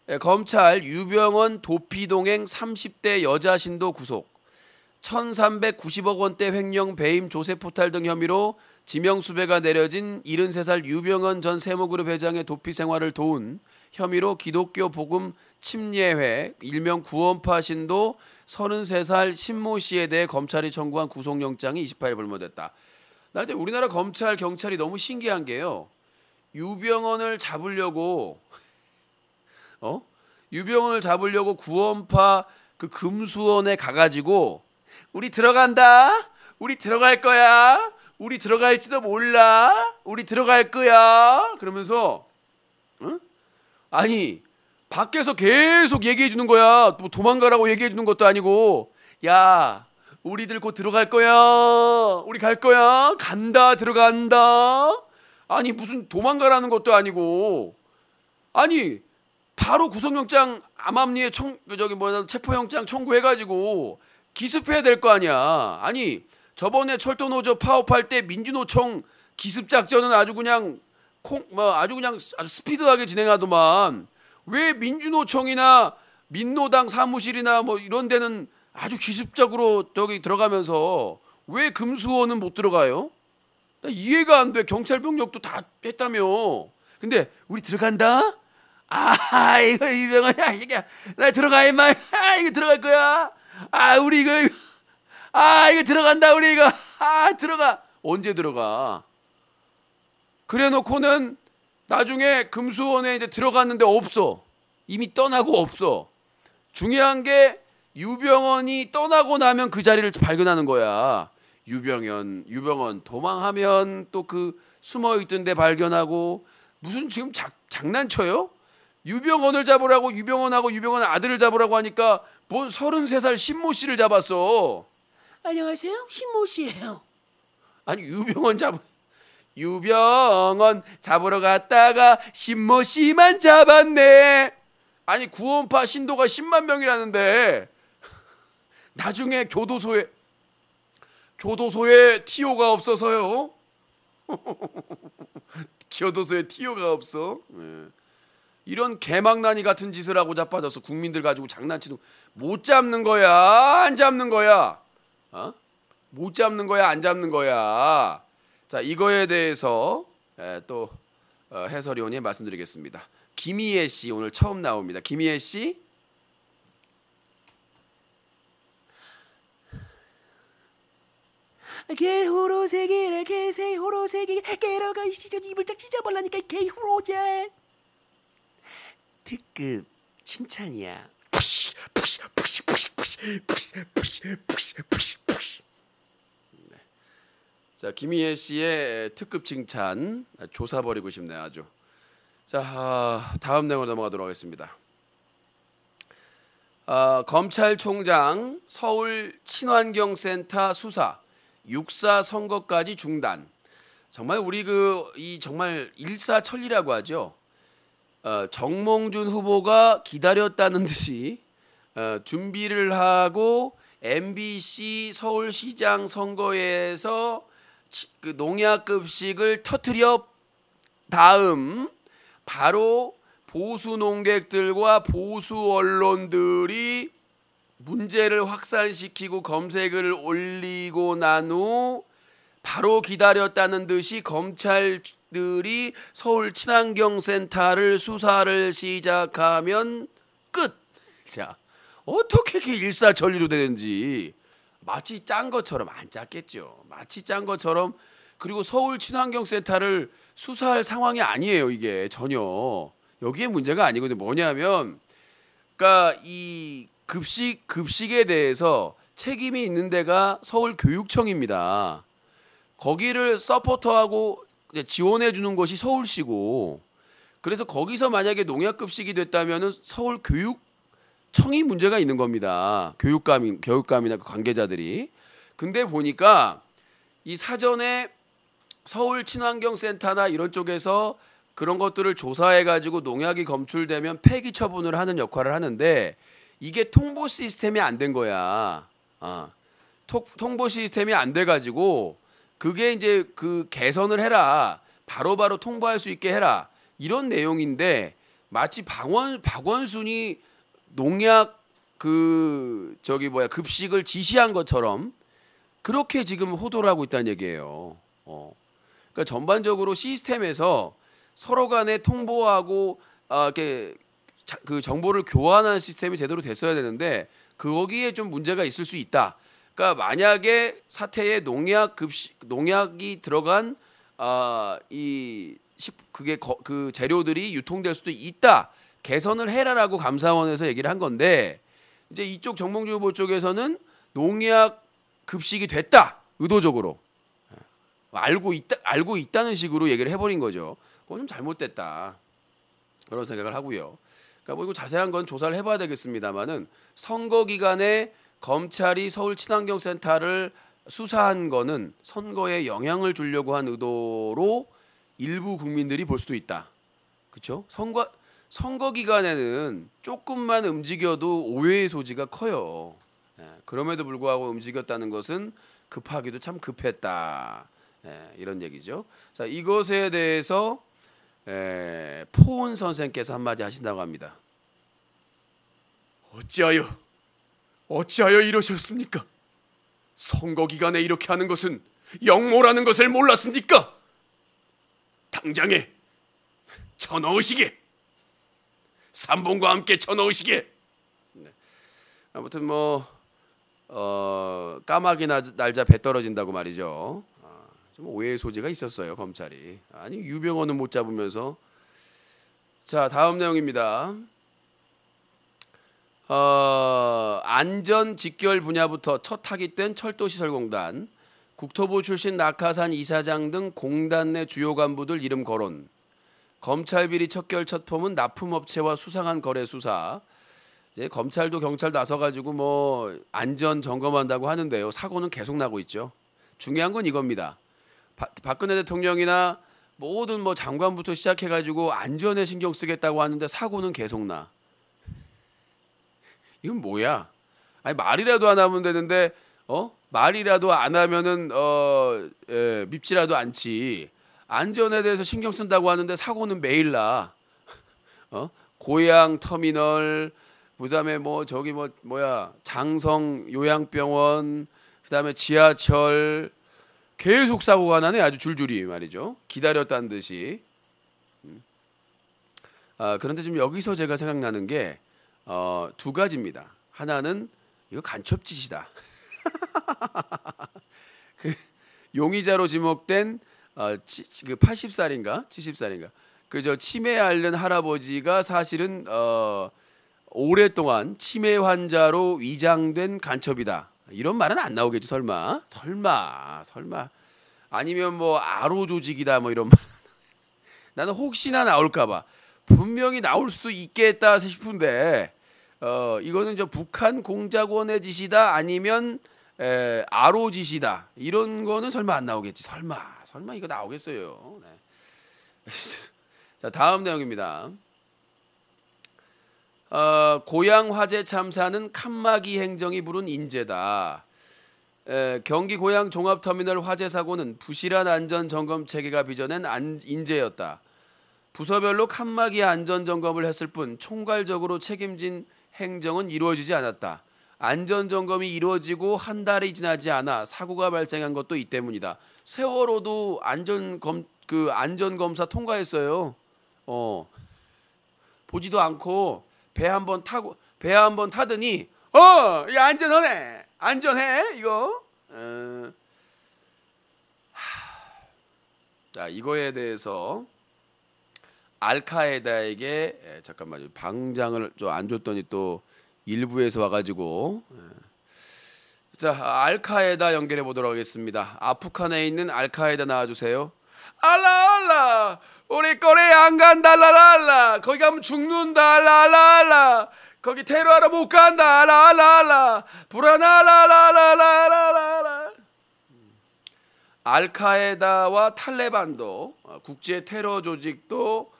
네, 검찰 유병원 도피동행 30대 여자 신도 구속. 1,390억 원대 횡령 배임 조세 포탈 등 혐의로 지명수배가 내려진 73살 유병원 전 세무그룹 회장의 도피 생활을 도운 혐의로 기독교 복음 침례회 일명 구원파 신도 33살 신모 씨에 대해 검찰이 청구한 구속영장이 28일 불모됐다. 나 이제 우리나라 검찰 경찰이 너무 신기한 게요. 유병원을 잡으려고 구원파 그 금수원에 가가지고 우리 들어간다. 우리 들어갈 거야. 우리 들어갈지도 몰라. 우리 들어갈 거야. 그러면서 아니 밖에서 계속 얘기해 주는 거야. 뭐 도망가라고 얘기해 주는 것도 아니고 야 우리들 곧 들어갈 거야. 우리 갈 거야. 간다. 들어간다. 아니 무슨 도망가라는 것도 아니고 아니 바로 구속영장 암암리에 체포영장 청구해가지고 기습해야 될 거 아니야. 아니 저번에 철도노조 파업할 때 민주노총 기습작전은 아주 그냥 아주 스피드하게 진행하더만 왜 민주노총이나 민노당 사무실이나 뭐 이런 데는 아주 기습적으로 저기 들어가면서 왜 금수원은 못 들어가요? 나 이해가 안 돼. 경찰 병력도 다 했다며. 근데 우리 들어간다? 아 이거 유병원이야 이게 나 들어가 임마. 이거 들어갈 거야. 우리 이거 들어간다. 우리 이거 들어가. 언제 들어가? 그래 놓고는 나중에 금수원에 이제 들어갔는데 없어. 이미 떠나고 없어. 중요한 게 유병원이 떠나고 나면 그 자리를 발견하는 거야. 유병원 도망하면 또 그 숨어 있던 데 발견하고 무슨 지금 장난쳐요? 유병원을 잡으라고 유병원하고 유병원 아들을 잡으라고 하니까 뭔 33살 신모 씨를 잡았어.
안녕하세요. 신모 씨예요.
아니 유병원 잡으러 갔다가 신모 씨만 잡았네. 아니 구원파 신도가 10만 명이라는데 나중에 교도소에 티오가 없어서요. 교도소에 티오가 없어. 네. 이런 개망나니 같은 짓을 하고 자빠져서 국민들 가지고 장난치는 못 잡는 거야 안 잡는 거야? 못 잡는 거야 안 잡는 거야? 자 이거에 대해서 또 해설위원이 말씀드리겠습니다. 김희애 씨 오늘 처음 나옵니다. 김희애 씨.
개호로새기래 개새호로새기 깨러가 시전 입을 짝 찢어버라니까 개호로제.
특급 칭찬이야. 네. 자 김희애 씨의 특급 칭찬 조사 버리고 싶네요 아주. 자 다음 내용으로 넘어가도록 하겠습니다. 검찰총장 서울 친환경센터 수사 6.4 선거까지 중단. 정말 우리 정말 일사천리라고 하죠. 정몽준 후보가 기다렸다는 듯이 준비를 하고 MBC 서울시장 선거에서 그 농약급식을 터뜨려 다음 바로 보수 농객들과 보수 언론들이 문제를 확산시키고 검색을 올리고 난 후 바로 기다렸다는 듯이 검찰들이 서울 친환경센터를 수사를 시작하면 끝. 자, 어떻게 이렇게 일사천리로 되는지 마치 짠 것처럼 안 짰겠죠. 마치 짠 것처럼 그리고 서울 친환경센터를 수사할 상황이 아니에요. 이게 전혀 여기에 문제가 아니거든요. 뭐냐면, 그러니까 이 급식에 대해서 책임이 있는 데가 서울교육청입니다. 거기를 서포터하고 지원해 주는 것이 서울시고, 그래서 거기서 만약에 농약급식이 됐다면은 서울교육청이 문제가 있는 겁니다. 교육감이나 그 관계자들이. 근데 보니까 이 사전에 서울 친환경센터나 이런 쪽에서 그런 것들을 조사해 가지고 농약이 검출되면 폐기 처분을 하는 역할을 하는데, 이게 통보 시스템이 안 된 거야. 통보 시스템이 안 돼 가지고 그게 이제 그 개선을 해라, 바로바로 통보할 수 있게 해라, 이런 내용인데, 마치 박원순이 농약 급식을 지시한 것처럼 그렇게 지금 호도를 하고 있다는 얘기예요. 그러니까 전반적으로 시스템에서 서로 간에 통보하고 이렇게 그 정보를 교환하는 시스템이 제대로 됐어야 되는데, 거기에 좀 문제가 있을 수 있다. 그러니까 만약에 사태에 농약이 들어간 그 재료들이 유통될 수도 있다, 개선을 해라라고 감사원에서 얘기를 한 건데, 이제 이쪽 정몽주 후보 쪽에서는 농약 급식이 됐다, 의도적으로 알고 있다는 식으로 얘기를 해버린 거죠. 그건 좀 잘못됐다, 그런 생각을 하고요. 그러니까 뭐 이거 자세한 건 조사를 해봐야 되겠습니다만은, 선거 기간에 검찰이 서울 친환경센터를 수사한 거는 선거에 영향을 주려고 한 의도로 일부 국민들이 볼 수도 있다. 그렇죠? 선거 기간에는 조금만 움직여도 오해의 소지가 커요. 그럼에도 불구하고 움직였다는 것은 급하기도 참 급했다. 이런 얘기죠. 자, 이것에 대해서 포은 선생께서 한마디 하신다고 합니다.
어찌하여 이러셨습니까? 선거 기간에 이렇게 하는 것은 역모라는 것을 몰랐습니까? 당장에 쳐넣으시게, 삼봉과 함께 쳐넣으시게.
아무튼 뭐 까마귀 날자 배 떨어진다고 말이죠. 좀 오해의 소지가 있었어요, 검찰이. 아니, 유병헌은 못 잡으면서. 자, 다음 내용입니다. 안전 직결 분야부터 첫 타깃된 철도시설공단, 국토부 출신 낙하산 이사장 등 공단 내 주요 간부들 이름 거론, 검찰 비리 척결 첫 폼은 납품업체와 수상한 거래 수사. 이제 검찰도 경찰도 나서가지고 뭐 안전 점검한다고 하는데요, 사고는 계속 나고 있죠. 중요한 건 이겁니다. 박근혜 대통령이나 모든 뭐 장관부터 시작해가지고 안전에 신경 쓰겠다고 하는데 사고는 계속 나. 이건 뭐야? 아니, 말이라도 안 하면 되는데 말이라도 안 하면은 밉지라도 않지. 안전에 대해서 신경 쓴다고 하는데 사고는 매일 나. 고양 터미널, 그다음에 뭐 저기 뭐야 장성 요양병원, 그다음에 지하철, 계속 사고가 나네, 아주 줄줄이 말이죠. 기다렸다는 듯이. 그런데 지금 여기서 제가 생각나는 게 두 가지입니다. 하나는 이거 간첩짓이다. 그 용의자로 지목된 그 80살인가 70살인가 그저 치매 앓는 할아버지가 사실은 오랫동안 치매 환자로 위장된 간첩이다, 이런 말은 안 나오겠죠. 설마 아니면 뭐 아로 조직이다, 뭐 이런 말. 나는 혹시나 나올까봐. 분명히 나올 수도 있겠다 싶은데 이거는 저 북한 공작원의 짓이다, 아니면 아로 짓이다, 이런 거는 설마 안 나오겠지. 설마 이거 나오겠어요. 네. 자, 다음 내용입니다. 고양 화재 참사는 칸막이 행정이 부른 인재다. 경기 고양 종합터미널 화재 사고는 부실한 안전 점검 체계가 빚어낸 인재였다. 부서별로 칸막이 안전 점검을 했을 뿐 총괄적으로 책임진 행정은 이루어지지 않았다. 안전 점검이 이루어지고 한 달이 지나지 않아 사고가 발생한 것도 이 때문이다. 세월호도 안전 검사 통과했어요. 보지도 않고 배 한 번 타더니 이거 안전해 이거. 자, 이거에 대해서 알카에다에게 잠깐만요. 방장을 좀 안 줬더니 또 일부에서 와가지고 자, 알카에다 연결해 보도록 하겠습니다. 아프간에 있는 알카에다 나와주세요. 알라 우리 거래 안 간다 라라라 거기 가면 죽는다 라라라 거기 테러하러 못 간다 라라라 불안하 라라라라라라. 알카에다와 탈레반도 국제 테러 조직도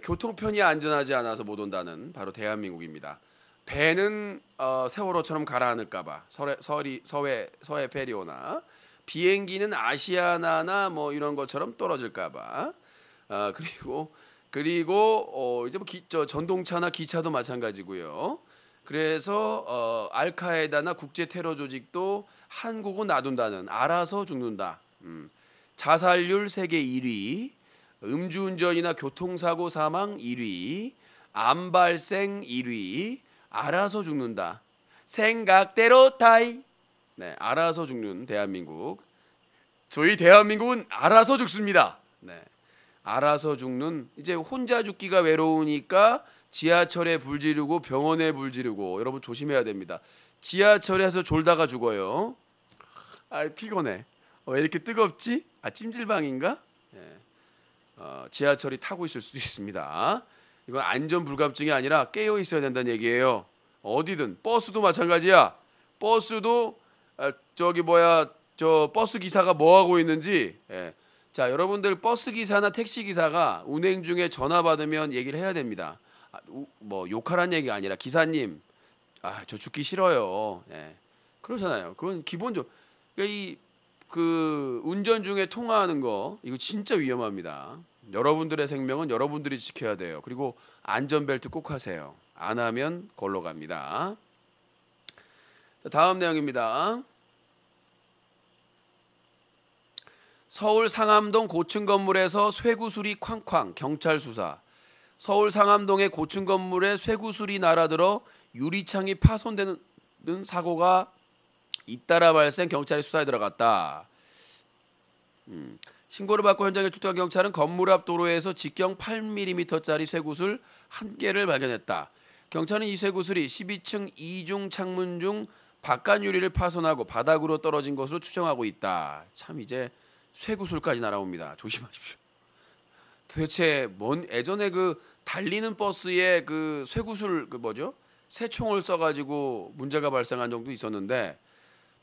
교통편이 안전하지 않아서 못 온다는 바로 대한민국입니다. 배는 세월호처럼 가라앉을까봐 서해 페리오나 비행기는 아시아나나 뭐 이런 것처럼 떨어질까봐 그리고 이제 뭐 전동차나 기차도 마찬가지고요. 그래서 알카에다나 국제 테러 조직도 한국은 놔둔다는 알아서 죽는다. 자살률 세계 1위, 음주운전이나 교통사고 사망 1위, 암 발생 1위, 알아서 죽는다. 생각대로 타이. 네, 알아서 죽는 대한민국. 저희 대한민국은 알아서 죽습니다. 네, 알아서 죽는 이제 혼자 죽기가 외로우니까 지하철에 불 지르고 병원에 불 지르고 여러분 조심해야 됩니다. 지하철에서 졸다가 죽어요. 아 피곤해. 왜 이렇게 뜨겁지? 아 찜질방인가? 네. 지하철이 타고 있을 수도 있습니다. 이건 안전 불감증이 아니라 깨어 있어야 된다는 얘기예요. 어디든 버스도 마찬가지야. 버스도 저 버스 기사가 뭐 하고 있는지. 예. 자 여러분들 버스 기사나 택시 기사가 운행 중에 전화 받으면 얘기를 해야 됩니다. 뭐 욕하란 얘기가 아니라 기사님, 저 죽기 싫어요. 예. 그러잖아요. 그건 기본적. 그러니까 그 운전 중에 통화하는 거 이거 진짜 위험합니다. 여러분들의 생명은 여러분들이 지켜야 돼요. 그리고 안전벨트 꼭 하세요. 안 하면 걸로 갑니다. 자, 다음 내용입니다. 서울 상암동 고층 건물에서 쇠구슬이 쾅쾅 경찰 수사. 서울 상암동의 고층 건물에 쇠구슬이 날아들어 유리창이 파손되는 사고가 잇따라 발생 경찰이 수사에 들어갔다. 신고를 받고 현장에 출동한 경찰은 건물 앞 도로에서 직경 8mm짜리 쇠구슬 1개를 발견했다. 경찰은 이 쇠구슬이 12층 2중 창문 중 바깥 유리를 파손하고 바닥으로 떨어진 것으로 추정하고 있다. 참 이제 쇠구슬까지 날아옵니다. 조심하십시오. 도대체 예전에 그 달리는 버스에 그 쇠구슬 새총을 써가지고 문제가 발생한 적도 있었는데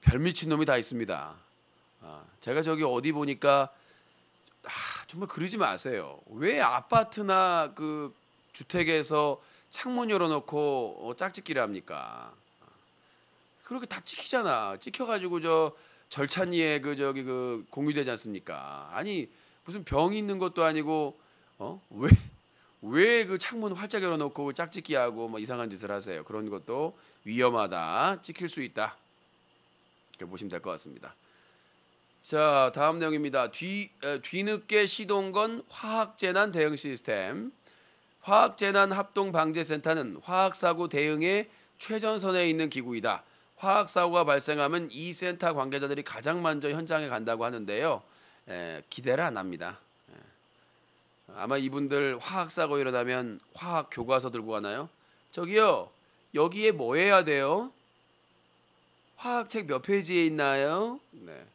별 미친 놈이 다 있습니다. 제가 저기 어디 보니까 정말 그러지 마세요. 왜 아파트나 그 주택에서 창문 열어놓고 짝짓기를 합니까? 그렇게 다 찍히잖아. 찍혀가지고 저 절찬리에 그 공유되지 않습니까? 아니 무슨 병이 있는 것도 아니고 왜 그 창문 활짝 열어놓고 짝짓기하고 뭐 이상한 짓을 하세요? 그런 것도 위험하다. 찍힐 수 있다. 이렇게 보시면 될 것 같습니다. 자 다음 내용입니다. 뒤늦게 시동건 화학재난 대응 시스템. 화학재난합동방재센터는 화학사고 대응에 최전선에 있는 기구이다. 화학사고가 발생하면 이 센터 관계자들이 가장 먼저 현장에 간다고 하는데요. 기대를 안 합니다. 아마 이분들 화학사고 일어나면 화학 교과서 들고 가나요? 저기요 여기에 뭐 해야 돼요? 화학책 몇 페이지에 있나요? 네.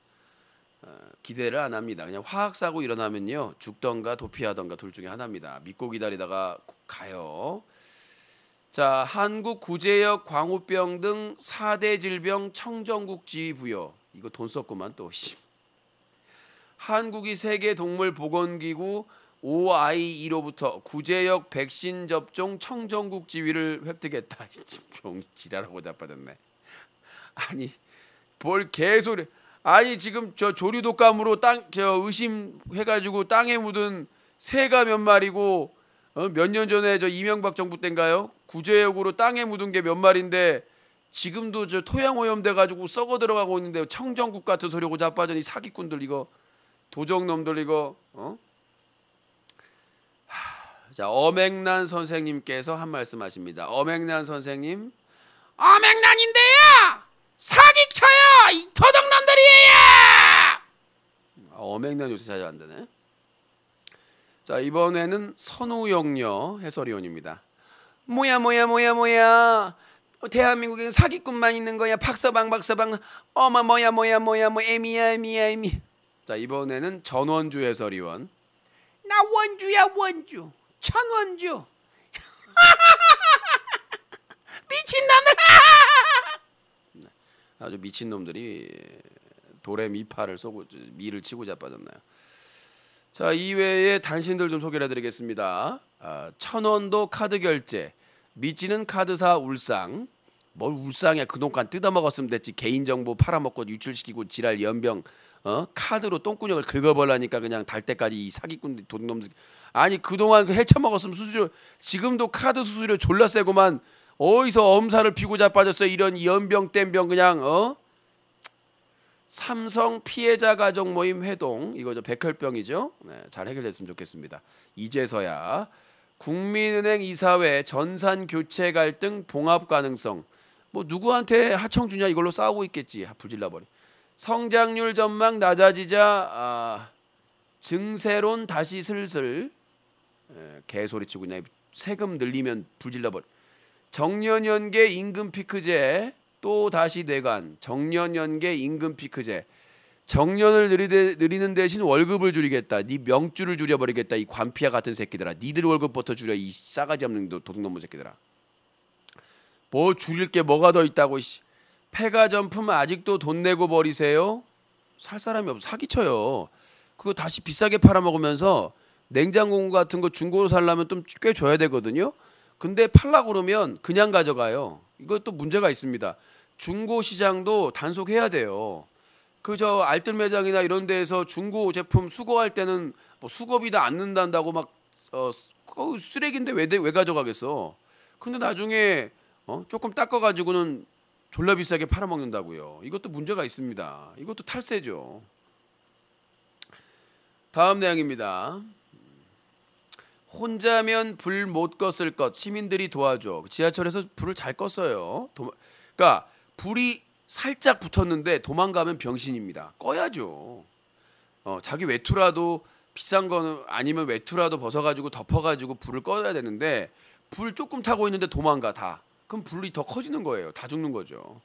기대를 안 합니다. 그냥 화학사고 일어나면요 죽던가 도피하던가 둘 중에 하나입니다. 믿고 기다리다가 가요. 자 한국 구제역 광우병 등 4대 질병 청정국 지위 부여. 이거 돈 썼구만 또. 한국이 세계동물보건기구 OIE로부터 구제역 백신 접종 청정국 지위를 획득했다. 병 지랄하고 자빠졌네. 아니 뭘 개소리. 아니 지금 저 조류독감으로 의심해가지고 땅에 묻은 새가 몇 마리고 몇 년 전에 저 이명박 정부 때인가요? 구제역으로 땅에 묻은 게 몇 마리인데 지금도 저 토양 오염돼가지고 썩어 들어가고 있는데 청정국 같은 소리고 자빠졌니 사기꾼들 이거 도적놈들 이거 자 엄앵란 선생님께서 한 말씀하십니다. 엄앵란 선생님.
어맹란인데요. 사기쳐요. 이 도둑놈들이에요.
엄앵란 요새 잘 안 되네. 자, 이번에는 선우영녀 해설위원입니다. 뭐야 대한민국에는 사기꾼만 있는 거야. 박서방 어머 뭐야 에미. 자, 이번에는 전원주 해설위원. 나 원주야 원주 천원주. 미친놈들. 아주 미친놈들이 도레미파를 쏘고 미를 치고 자빠졌나요. 자, 이외에 단신들 좀 소개를 해드리겠습니다. 천원도 카드 결제, 미치는 카드사 울상. 뭘 울상이야. 그동안 뜯어먹었으면 됐지. 개인정보 팔아먹고 유출시키고 지랄 연병. 카드로 똥구녕을 긁어버리니까 그냥 달 때까지 이 사기꾼 도둑놈들. 아니 그동안 그 헤쳐먹었으면 수수료, 지금도 카드 수수료 졸라 세고만 어디서 엄살을 피고 자빠졌어요. 이런 연병 땜병 그냥. 삼성 피해자 가족 모임 회동, 이거죠. 백혈병이죠. 네, 잘 해결됐으면 좋겠습니다. 이제서야 국민은행 이사회 전산 교체 갈등 봉합 가능성. 뭐 누구한테 하청 주냐 이걸로 싸우고 있겠지. 불질러버리. 성장률 전망 낮아지자 증세론 다시 슬슬 개소리치고 그냥 세금 늘리면 불질러버리. 정년연계 임금 피크제 또 다시 뇌관. 정년연계 임금 피크제. 정년을 늘리는 대신 월급을 줄이겠다. 네 명줄을 줄여버리겠다. 이 관피아 같은 새끼들아. 니들 월급부터 줄여. 이 싸가지 없는 도둑놈의 새끼들아. 뭐 줄일 게 뭐가 더 있다고. 폐가점품 아직도 돈 내고 버리세요? 살 사람이 없어. 사기쳐요. 그거 다시 비싸게 팔아먹으면서 냉장고 같은 거 중고로 살려면 좀 꽤 줘야 되거든요. 근데 팔라고 그러면 그냥 가져가요. 이것도 문제가 있습니다. 중고 시장도 단속해야 돼요. 저 알뜰 매장이나 이런 데에서 중고 제품 수거할 때는 뭐 수거비다 안 넣는다고 막 쓰레기인데 왜 가져가겠어. 근데 나중에 조금 닦아가지고는 졸라 비싸게 팔아먹는다고요. 이것도 문제가 있습니다. 이것도 탈세죠. 다음 내용입니다. 혼자면 불 못 껐을 것. 시민들이 도와줘. 지하철에서 불을 잘 껐어요. 그러니까 불이 살짝 붙었는데 도망가면 병신입니다. 꺼야죠. 자기 외투라도 비싼 거는 아니면 외투라도 벗어가지고 덮어가지고 불을 꺼야 되는데 불 조금 타고 있는데 도망가 다. 그럼 불이 더 커지는 거예요. 다 죽는 거죠.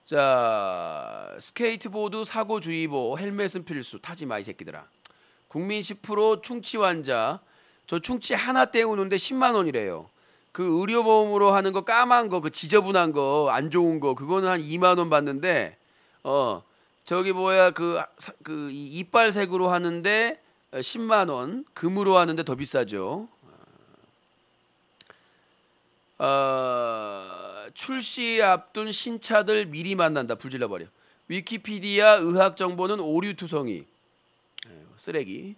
자, 스케이트보드 사고주의보 헬멧은 필수. 타지 마 이 새끼들아. 국민 10% 충치 환자. 저 충치 하나 때우는데 10만 원이래요. 그 의료보험으로 하는 거 까만 거, 그 지저분한 거, 안 좋은 거, 그거는 한 2만 원 받는데, 저기 뭐야 그 이빨색으로 하는데 10만 원, 금으로 하는데 더 비싸죠. 출시 앞둔 신차들 미리 만난다. 불질러버려. 위키피디아 의학 정보는 오류투성이. 쓰레기.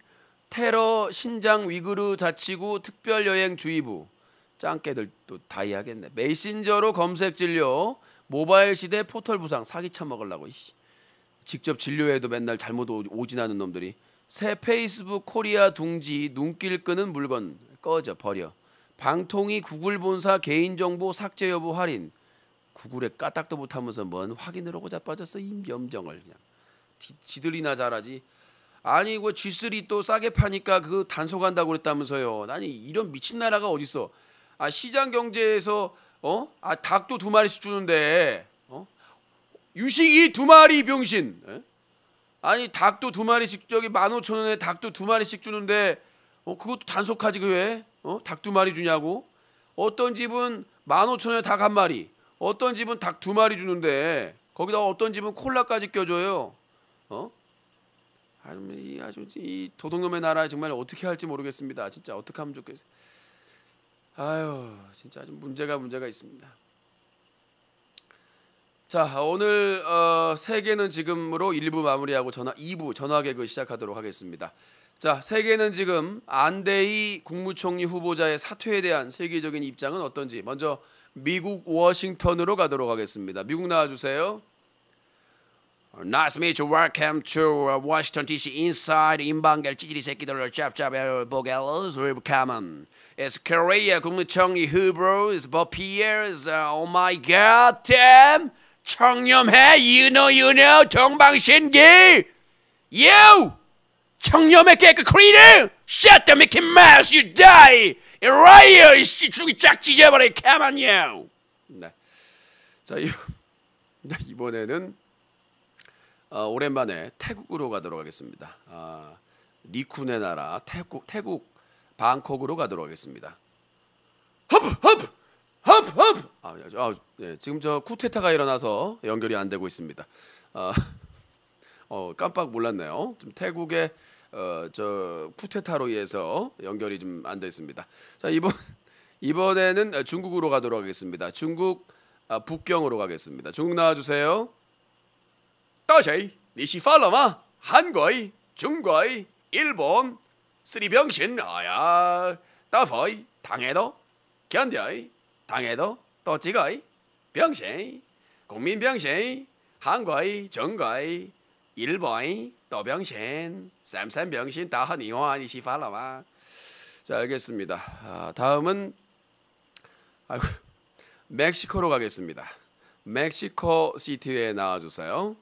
테러 신장 위구르 자치구 특별여행주의부. 짱깨들 또 다 이해하겠네. 메신저로 검색 진료. 모바일 시대 포털 부상. 사기 쳐먹으려고. 직접 진료해도 맨날 잘못 오진하는 놈들이. 새 페이스북 코리아 둥지. 눈길 끄는 물건. 꺼져 버려. 방통위 구글 본사 개인정보 삭제 여부 할인. 구글에 까딱도 못하면서 뭔 확인을 하고 자빠졌어. 임염정을 그냥. 지들이나 잘하지. 아니 이거 G3 또 싸게 파니까 그거 단속한다고 그랬다면서요. 아니 이런 미친 나라가 어딨어. 시장 경제에서 닭도 2마리씩 주는데 유식이 2마리 병신. 아니 닭도 2마리씩 저기 15,000원에 닭도 2마리씩 주는데 그것도 단속하지 그 왜? 닭 2마리 주냐고. 어떤 집은 15,000원에 닭 1마리, 어떤 집은 닭 2마리 주는데 거기다가 어떤 집은 콜라까지 껴줘요. 아주 이 도둑놈의 나라 정말 어떻게 할지 모르겠습니다. 진짜 어떻게 하면 좋겠어요. 아유 진짜 좀 문제가 있습니다. 자 오늘 세계는 지금으로 1부 마무리하고 2부 전화 개그 시작하도록 하겠습니다. 자 세계는 지금 안대희 국무총리 후보자의 사퇴에 대한 세계적인 입장은 어떤지 먼저 미국 워싱턴으로 가도록 하겠습니다. 미국 나와주세요. Nice to meet you. Welcome to Washington DC. Inside 인방겔 찌질이 새끼들 짭짭 보겔스 welcome. It's Korea 국무총리 후보 is Bob Pierre is oh my god damn 청렴해 you know 동방신기 you 청렴해 깨끗 크리는
Shut the Mickey Mouse, you die! Right here, 씨 죽이 쫙 찢어버려. Come on, you.
네. 자, 이번에는 오랜만에 태국으로 가도록 하겠습니다. 니쿤의 나라 태국 방콕으로 가도록 하겠습니다. 헙! 예, 지금 저 쿠데타가 일어나서 연결이 안 되고 있습니다. 깜빡 몰랐네요. 좀 태국의 저 쿠데타로 인해서 연결이 좀 안 됐습니다. 자, 이번에는 중국으로 가도록 하겠습니다. 중국 북경으로 가겠습니다. 중국 나와주세요.
到谁？你喜欢了吗？韩国、中国、日本、쓰리병신 아야 따포이 당해도 견뎌 당해도 또지거 병신 국민병신 한국 중국 일본 또 병신 삼삼병신 다하니와 니시팔라마.
자, 알겠습니다. 다음은 멕시코로 가겠습니다. 멕시코 시티에 나와주세요.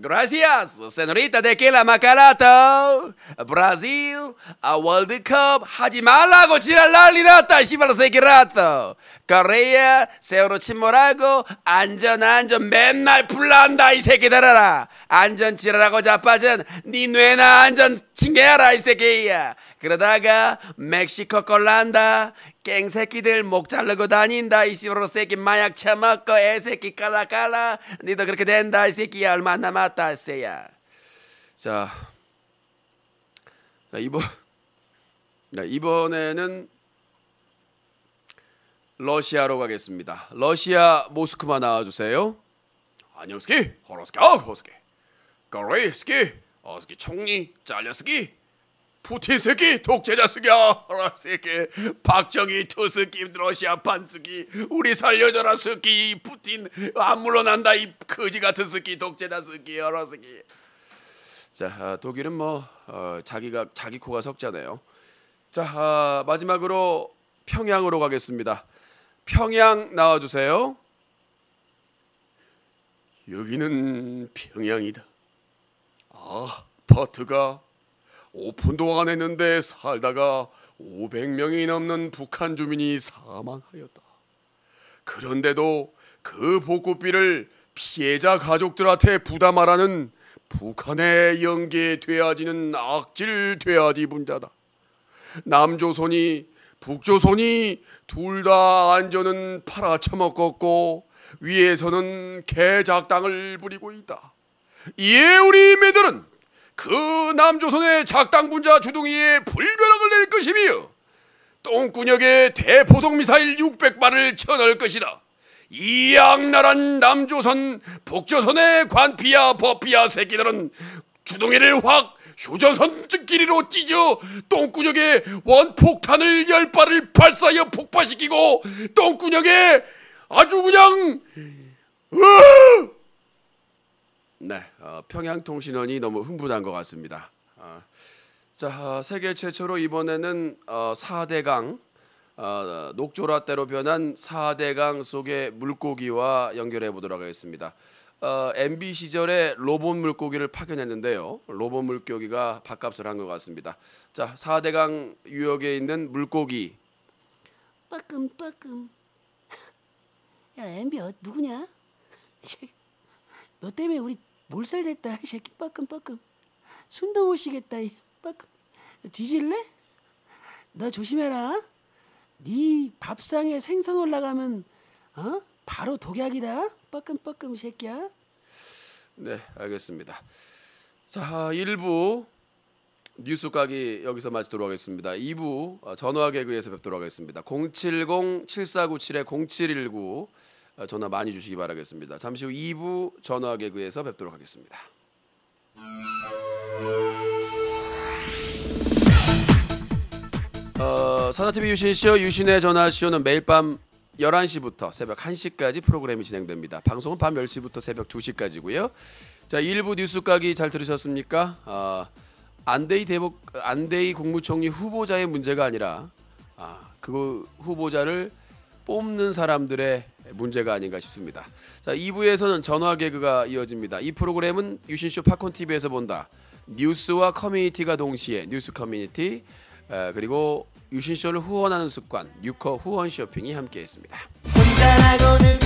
Gracias, señorita Tequila Macarato. 브라질 월드컵 하지 말라고 지랄 난리 났다. 씨발 새끼라또. 코리아 세월호 침몰하고 안전 맨날 불난다 이 새끼들아. 안전 지랄하고 자빠진 니 뇌나 안전 챙겨라 이 새끼야. 그러다가 멕시코 꼴난다. 깽새끼들 목 자르고 다닌다 이 씨발 새끼. 마약 처먹고 애새끼 깔라깔라. 니도 그렇게 된다 이 새끼야. 얼마 남았다 새야.
자, 이번에는 러시아로 가겠습니다. 러시아 모스크바 나와주세요.
안녕스키 호로스키 거레스키 어스키 총리 잘려스키 푸틴스키 독재자스키 호로스키 박정희 투스키 러시아판 스키 우리 살려줘라 스키 푸틴 안 물러난다 이 거지같은 스키 독재자 스키 호로스키.
자, 독일은 뭐 자기 코가 석자네요. 자, 마지막으로 평양으로 가겠습니다. 평양 나와주세요.
여기는 평양이다. 아파트가 오픈도 안 했는데 살다가 500명이 넘는 북한 주민이 사망하였다. 그런데도 그 복구비를 피해자 가족들한테 부담하라는 북한의 영계 돼야지는 악질 돼야지 분자다. 남조선이 북조선이 둘 다 안전은 팔아쳐먹었고 위에서는 개작당을 부리고 있다. 이에 우리 매들은 그 남조선의 작당군자 주둥이에 불벼락을 낼 것이며 똥구녕에 대포동미사일 600발을 쳐넣을 것이다. 이 악랄한 남조선 북조선의 관피야 버피야 새끼들은 주둥이를 확 휴전선길이로 찢어 똥구녕에 원폭탄을 10발을 발사하여 폭파시키고 똥구녕에 아주 그냥
네, 평양통신원이 너무 흥분한 것 같습니다. 자, 세계 최초로 이번에는 4대강 녹조라떼로 변한 4대강 속의 물고기와 연결해 보도록 하겠습니다. MB 시절에 로봇 물고기를 파견했는데요. 로봇 물고기가 밥값을 한 것 같습니다. 자, 4대강 유역에 있는 물고기.
빠끔빠끔. 야, 엠비 누구냐? 너 때문에 우리 몰살됐다. 이 새끼 빠끔빠끔. 숨도 못 쉬겠다. 이 빠끔. 뒤질래? 너 조심해라. 네 밥상에 생선 올라가면 바로 독약이다. 빠끔빠끔 새끼야.
네, 알겠습니다. 자, 1부 뉴스 까기 여기서 마치도록 하겠습니다. 2부 전화 개그에서 뵙도록 하겠습니다. 070-7497-0719 전화 많이 주시기 바라겠습니다. 잠시 후 2부 전화 개그에서 뵙도록 하겠습니다. 사자TV 유신쇼 유신의 전화쇼는 매일 밤 11시부터 새벽 1시까지 프로그램이 진행됩니다. 방송은 밤 10시부터 새벽 2시까지고요. 자, 1부 뉴스 까기 잘 들으셨습니까? 안대희 국무총리 후보자의 문제가 아니라 그 후보자를 뽑는 사람들의 문제가 아닌가 싶습니다. 자, 2부에서는 전화 개그가 이어집니다. 이 프로그램은 유신쇼 팝콘TV에서 본다. 뉴스와 커뮤니티가 동시에 뉴스 커뮤니티 그리고 유신쇼를 후원하는 습관 뉴커 후원 쇼핑이 함께했습니다.
혼자라고는